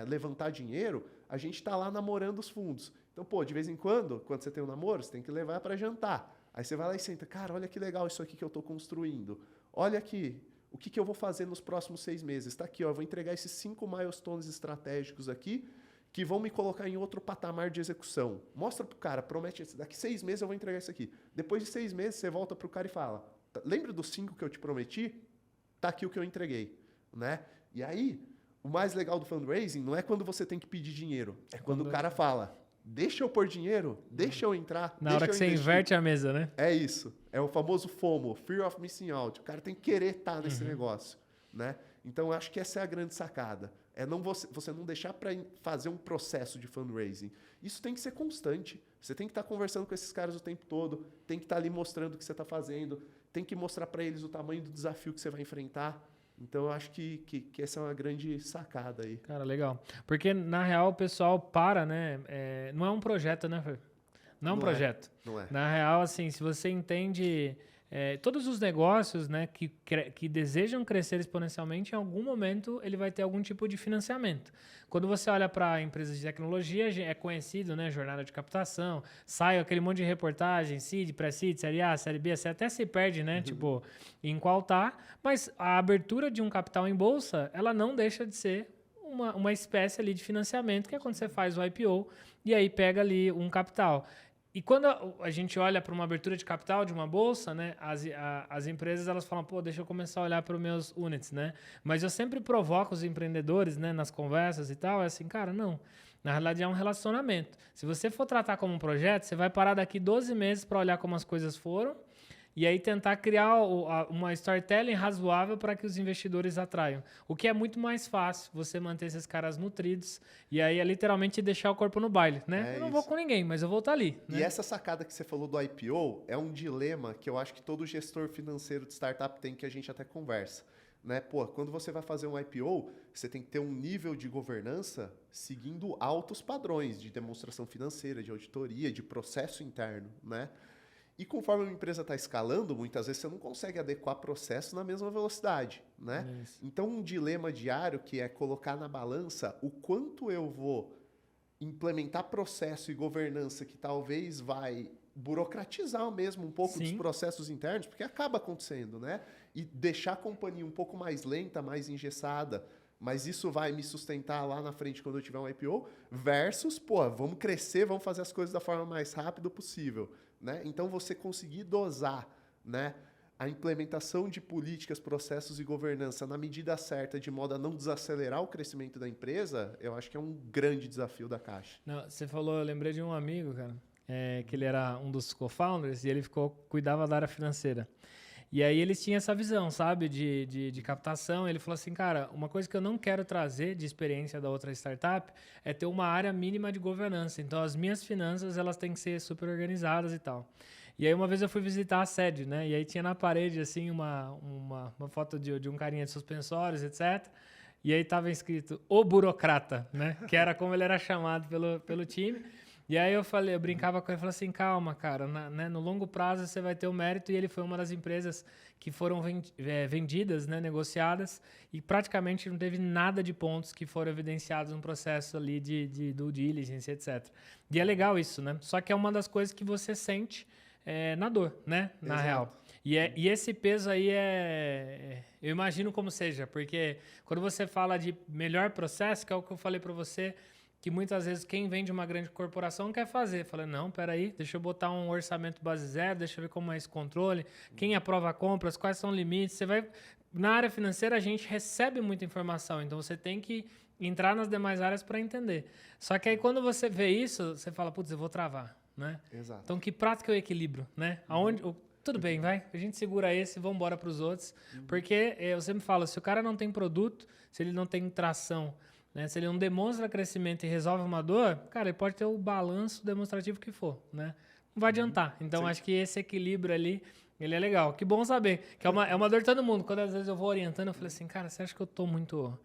levantar dinheiro, a gente está lá namorando os fundos. Então, de vez em quando você tem um namoro, você tem que levar para jantar. Aí você vai lá e senta, cara, olha que legal isso aqui que eu estou construindo. Olha aqui, o que eu vou fazer nos próximos 6 meses? Está aqui, eu vou entregar esses 5 milestones estratégicos aqui que vão me colocar em outro patamar de execução. Mostra para o cara, promete, daqui 6 meses eu vou entregar isso aqui. Depois de 6 meses, você volta para o cara e fala, lembra dos 5 que eu te prometi? Está aqui o que eu entreguei. Né? E aí, o mais legal do fundraising não é quando você tem que pedir dinheiro, é quando o cara fala, deixa eu pôr dinheiro, deixa eu entrar. Na hora que você inverte a mesa, né? É isso. É o famoso FOMO, Fear of Missing Out. O cara tem que querer estar nesse negócio. Né? Então, eu acho que essa é a grande sacada. É você não deixar para fazer um processo de fundraising. Isso tem que ser constante. Você tem que estar conversando com esses caras o tempo todo, tem que estar ali mostrando o que você está fazendo, tem que mostrar para eles o tamanho do desafio que você vai enfrentar. Então, eu acho que essa é uma grande sacada aí. Cara, legal. Porque, na real, o pessoal para, né? Não é um projeto, né, Fer? Não é um projeto. Não é. Na real, assim, se você entende... todos os negócios, né, que desejam crescer exponencialmente, em algum momento ele vai ter algum tipo de financiamento. Quando você olha para empresas de tecnologia, é conhecido, né, jornada de captação, sai aquele monte de reportagem, seed, pré-seed, série A, série B, você até se perde, né, tipo, em qual tá, mas a abertura de um capital em bolsa, ela não deixa de ser uma espécie ali de financiamento, que é quando você faz o IPO e aí pega ali um capital. E quando a gente olha para uma abertura de capital de uma bolsa, né, as empresas elas falam, pô, deixa eu começar a olhar para os meus units, né? Mas eu sempre provoco os empreendedores, né, nas conversas e tal, é assim, cara, não. Na realidade é um relacionamento. Se você for tratar como um projeto, você vai parar daqui 12 meses para olhar como as coisas foram e aí tentar criar uma storytelling razoável para que os investidores atraiam. O que é muito mais fácil, você manter esses caras nutridos e aí é literalmente deixar o corpo no baile, né? Eu não vou com ninguém, mas eu vou estar ali. E essa sacada que você falou do IPO é um dilema que eu acho que todo gestor financeiro de startup tem, que a gente até conversa. Né? Pô, quando você vai fazer um IPO, você tem que ter um nível de governança seguindo altos padrões de demonstração financeira, de auditoria, de processo interno, né? E conforme uma empresa está escalando, muitas vezes você não consegue adequar processo na mesma velocidade, né? Então, um dilema diário que é colocar na balança o quanto eu vou implementar processo e governança que talvez vai burocratizar mesmo um pouco dos processos internos, porque acaba acontecendo, né? E deixar a companhia um pouco mais lenta, mais engessada, mas isso vai me sustentar lá na frente quando eu tiver um IPO, versus, pô, vamos crescer, vamos fazer as coisas da forma mais rápida possível, né? Então, você conseguir dosar, né, a implementação de políticas, processos e governança na medida certa, de modo a não desacelerar o crescimento da empresa, eu acho que é um grande desafio da Caixa. Não, você falou, eu lembrei de um amigo, cara, que ele era um dos co-founders e ele cuidava da área financeira. E aí eles tinham essa visão, sabe, de captação. Ele falou assim, cara, uma coisa que eu não quero trazer de experiência da outra startup é ter uma área mínima de governança. Então, as minhas finanças, elas têm que ser super organizadas e tal. E aí, uma vez eu fui visitar a sede, né? E aí tinha na parede, assim, uma foto de um carinha de suspensórios, etc. E aí estava escrito, o burocrata, né? Que era como ele era chamado pelo time. E aí eu brincava com ele, falei assim, calma, cara, né, no longo prazo você vai ter o mérito, e ele foi uma das empresas que foram vendidas, né, negociadas, e praticamente não teve nada de pontos que foram evidenciados no processo ali de due diligence, etc. E é legal isso, né? Só que é uma das coisas que você sente na dor, né, na real. E esse peso aí eu imagino como seja, porque quando você fala de melhor processo, que é o que eu falei para você, que muitas vezes quem vem de uma grande corporação quer fazer. Fala, não, peraí, deixa eu botar um orçamento base zero, deixa eu ver como é esse controle, quem aprova compras, quais são os limites. Na área financeira, a gente recebe muita informação, então você tem que entrar nas demais áreas para entender. Só que aí quando você vê isso, você fala, putz, eu vou travar, né? Exato. Então, que prato que é o equilíbrio, né? Tudo bem, vai, a gente segura esse e vamos embora para os outros. Porque eu sempre falo, se o cara não tem produto, se ele não tem tração, né? Se ele não demonstra crescimento e resolve uma dor, cara, ele pode ter o balanço demonstrativo que for, né? Não vai adiantar. Então, acho que esse equilíbrio ali, ele é legal. Que bom saber. Que é uma dor de todo mundo. Quando às vezes eu vou orientando, eu falei assim, cara, você acha que eu tô muito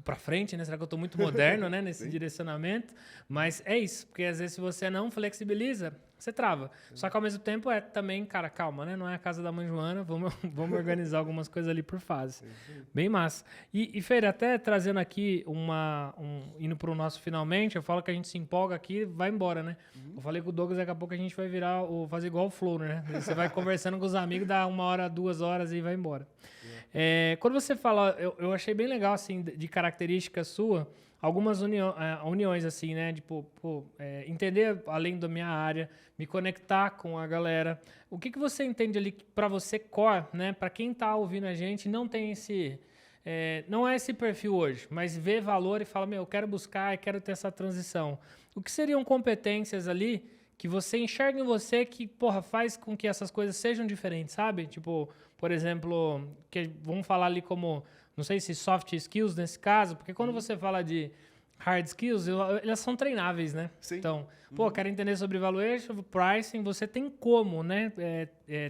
para frente, né? Será que eu tô muito moderno, né? Nesse direcionamento? Mas é isso. Porque às vezes se você não flexibiliza, você trava. Só que ao mesmo tempo também, cara, calma, né? Não é a casa da mãe Joana, vamos organizar algumas coisas ali por fase. Bem massa. E Feire, até trazendo aqui indo pro nosso finalmente, eu falo que a gente se empolga aqui, vai embora, né? Eu falei com o Douglas, daqui a pouco a gente vai fazer igual o Flow, né? Você vai conversando com os amigos, dá 1 hora, 2 horas e vai embora. Quando você fala, eu achei bem legal, assim, de característica sua, algumas uniões, assim, né? Tipo, entender além da minha área, me conectar com a galera. O que você entende ali para você core, né? Para quem tá ouvindo a gente, não tem não é esse perfil hoje, mas vê valor e fala, eu quero buscar e quero ter essa transição. O que seriam competências ali que você enxerga em você que, faz com que essas coisas sejam diferentes, sabe? Tipo, por exemplo, vamos falar ali como, não sei se soft skills nesse caso, porque quando você fala de hard skills, elas são treináveis, né? Sim. Então, quero entender sobre valuation, pricing, você tem como, né?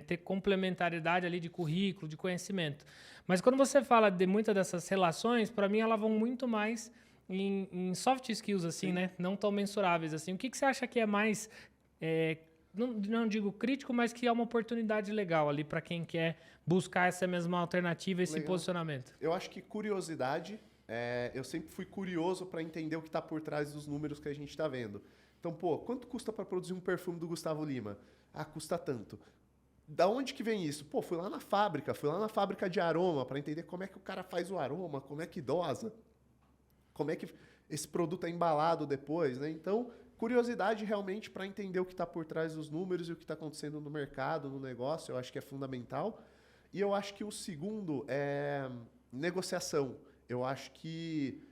Ter complementaridade ali de currículo, de conhecimento. Mas quando você fala de muitas dessas relações, para mim elas vão muito mais em soft skills, assim, sim, né? Não tão mensuráveis, assim. O que você acha que é mais, não digo crítico, mas que é uma oportunidade legal ali para quem quer buscar essa mesma alternativa, esse posicionamento? Eu acho que curiosidade, eu sempre fui curioso para entender o que está por trás dos números que a gente está vendo. Então, quanto custa para produzir um perfume do Gustavo Lima? Custa tanto. Da onde que vem isso? Fui lá na fábrica de aroma para entender como é que o cara faz o aroma, como é que dosa, como é que esse produto é embalado depois, né? Então, curiosidade realmente para entender o que está por trás dos números e o que está acontecendo no mercado, no negócio, eu acho que é fundamental. E eu acho que o segundo é negociação. Eu acho que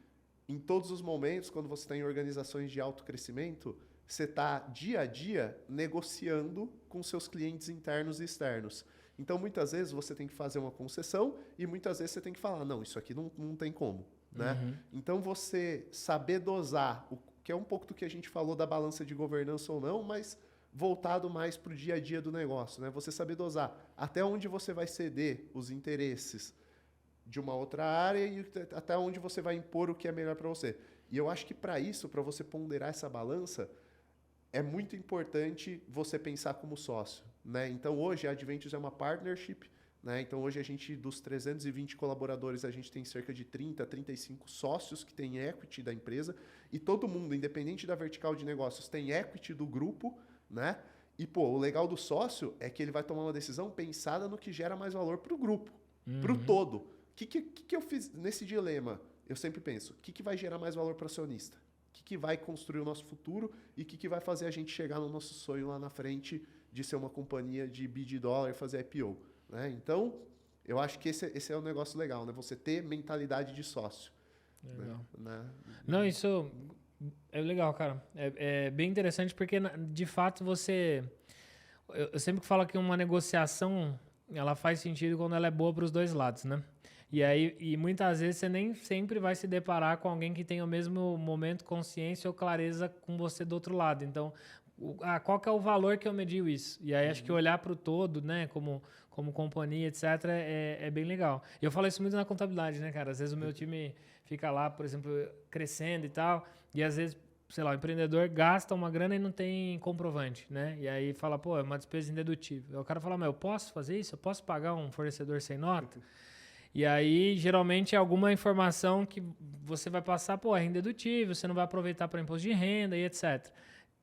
em todos os momentos, quando você está em organizações de alto crescimento, você está dia a dia negociando com seus clientes internos e externos. Então, muitas vezes você tem que fazer uma concessão e muitas vezes você tem que falar, não, isso aqui não tem como. Né? Então, você saber dosar, que é um pouco do que a gente falou da balança de governança ou não, mas voltado mais para o dia a dia do negócio. Né? Você saber dosar até onde você vai ceder os interesses de uma outra área e até onde você vai impor o que é melhor para você. E eu acho que para isso, para você ponderar essa balança, é muito importante você pensar como sócio. Né? Então, hoje, a Adventures é uma partnership. Né? Então, hoje, a gente, dos 320 colaboradores, a gente tem cerca de 30, 35 sócios que têm equity da empresa. E todo mundo, independente da vertical de negócios, tem equity do grupo. Né? E, o legal do sócio é que ele vai tomar uma decisão pensada no que gera mais valor para o grupo, para o todo. O que eu fiz nesse dilema? Eu sempre penso, o que vai gerar mais valor para o acionista? O que vai construir o nosso futuro e o que vai fazer a gente chegar no nosso sonho lá na frente de ser uma companhia de bi de dólar e fazer IPO. Né? Então, eu acho que esse é um negócio legal, né? Você ter mentalidade de sócio. Legal. Né? Não, isso é legal, cara. É bem interessante porque, de fato, você... Eu sempre falo que uma negociação, ela faz sentido quando ela é boa para os dois lados, né? E muitas vezes você nem sempre vai se deparar com alguém que tem o mesmo momento, consciência ou clareza com você do outro lado. Então, qual que é o valor que eu mediu isso? E aí acho que olhar para o todo, né, como companhia, etc., é bem legal. E eu falo isso muito na contabilidade, né, cara? Às vezes o meu time fica lá, por exemplo, crescendo e tal, e às vezes, sei lá, o empreendedor gasta uma grana e não tem comprovante, né? E aí fala, pô, é uma despesa indedutível. Aí o cara fala, mas eu posso fazer isso? Eu posso pagar um fornecedor sem nota? E aí, geralmente, é alguma informação que você vai passar, pô, é indedutível, você não vai aproveitar para imposto de renda e etc.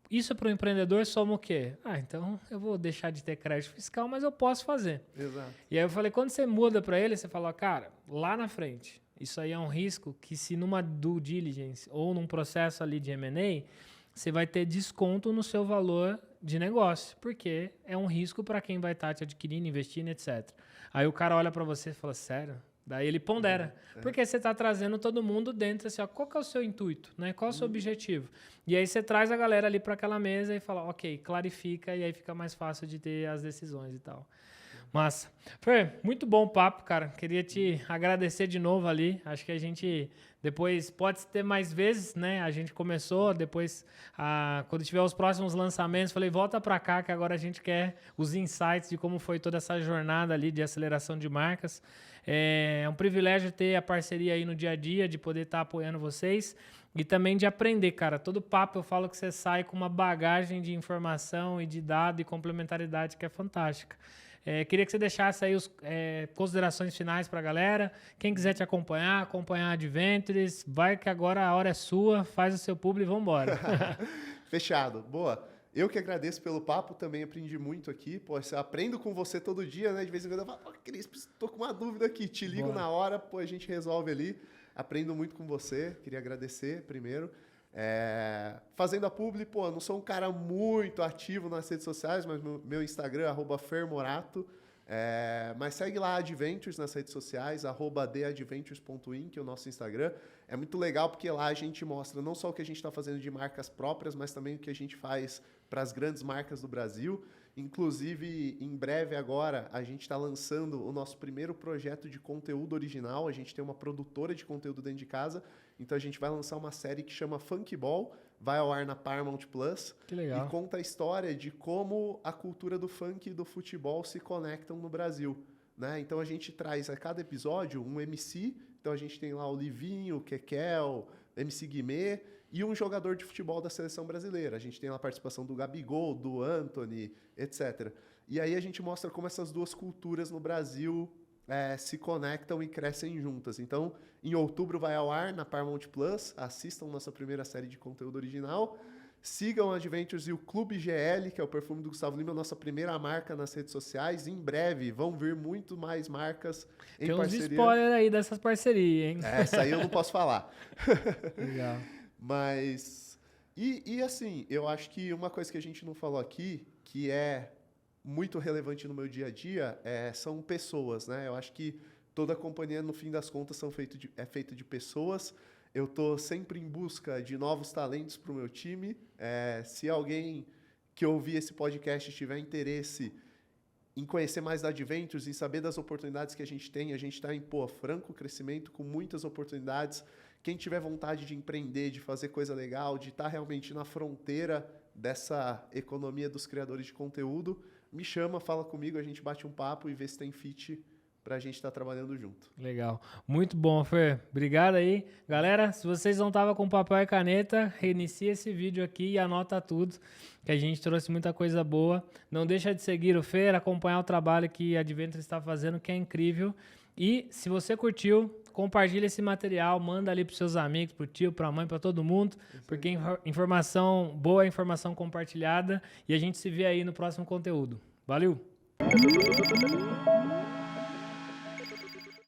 Isso para o empreendedor soma o quê? Então eu vou deixar de ter crédito fiscal, mas eu posso fazer. Exato. E aí eu falei, quando você muda para ele, você fala, cara, lá na frente, isso aí é um risco que se numa due diligence ou num processo ali de M&A, você vai ter desconto no seu valor de negócio, porque é um risco para quem vai estar te adquirindo, investindo, etc. Aí o cara olha para você e fala, sério? Daí ele pondera, porque você está trazendo todo mundo dentro, assim, ó, qual que é o seu intuito, né? Qual é o seu objetivo? E aí você traz a galera ali para aquela mesa e fala, ok, clarifica, e aí fica mais fácil de ter as decisões e tal. Massa. Fer, muito bom o papo, cara. Queria te agradecer de novo ali. Acho que a gente depois pode ter mais vezes, né? A gente começou, depois, quando tiver os próximos lançamentos, falei, volta para cá, que agora a gente quer os insights de como foi toda essa jornada ali de aceleração de marcas. É um privilégio ter a parceria aí no dia a dia, de poder estar apoiando vocês e também de aprender, cara. Todo papo eu falo que você sai com uma bagagem de informação e de dado e complementaridade que é fantástica. Queria que você deixasse aí considerações finais para a galera. Quem quiser te acompanhar a Adventures, vai que agora a hora é sua, faz o seu publi e vamos embora. Fechado. Boa. Eu que agradeço pelo papo, também aprendi muito aqui. Pô, eu aprendo com você todo dia, né? De vez em quando eu falo, Cris, tô com uma dúvida aqui, te ligo na hora, pô, a gente resolve ali. Aprendo muito com você, queria agradecer primeiro. Fazendo a publi, pô, não sou um cara muito ativo nas redes sociais, mas meu Instagram é @fermorato. Mas segue lá a Adventures nas redes sociais, @theadventures.in, que é o nosso Instagram. É muito legal porque lá a gente mostra não só o que a gente está fazendo de marcas próprias, mas também o que a gente faz para as grandes marcas do Brasil. Inclusive, em breve agora, a gente está lançando o nosso primeiro projeto de conteúdo original. A gente tem uma produtora de conteúdo dentro de casa. Então, a gente vai lançar uma série que chama Funk Ball, vai ao ar na Paramount Plus. Que legal. E conta a história de como a cultura do funk e do futebol se conectam no Brasil. Né? Então, a gente traz a cada episódio um MC. Então, a gente tem lá o Livinho, o Kekel, MC Guimê e um jogador de futebol da seleção brasileira. A gente tem lá a participação do Gabigol, do Anthony, etc. E aí a gente mostra como essas duas culturas no Brasil se conectam e crescem juntas. Então, em outubro vai ao ar na Paramount Plus. Assistam nossa primeira série de conteúdo original. Sigam a Adventures e o Clube GL, que é o perfume do Gustavo Lima, nossa primeira marca nas redes sociais. Em breve vão vir muito mais marcas em parceria. Tem uns spoilers aí dessas parcerias, hein? Essa aí eu não posso falar. Legal. Mas E assim, eu acho que uma coisa que a gente não falou aqui, que é muito relevante no meu dia a dia, são pessoas, né? Eu acho que toda companhia, no fim das contas, é feita de pessoas. Eu estou sempre em busca de novos talentos para o meu time. Se alguém que ouvir esse podcast tiver interesse em conhecer mais da Adventures, em saber das oportunidades que a gente está em franco crescimento, com muitas oportunidades. Quem tiver vontade de empreender, de fazer coisa legal, de estar realmente na fronteira dessa economia dos criadores de conteúdo, me chama, fala comigo, a gente bate um papo e vê se tem fit para a gente estar trabalhando junto. Legal. Muito bom, Fer. Obrigado aí. Galera, se vocês não estavam com papel e caneta, reinicia esse vídeo aqui e anota tudo, que a gente trouxe muita coisa boa. Não deixa de seguir o Fer, acompanhar o trabalho que a Adventures está fazendo, que é incrível. E se você curtiu, compartilha esse material, manda ali para seus amigos, para o tio, para a mãe, para todo mundo, porque informação boa é informação compartilhada e a gente se vê aí no próximo conteúdo. Valeu!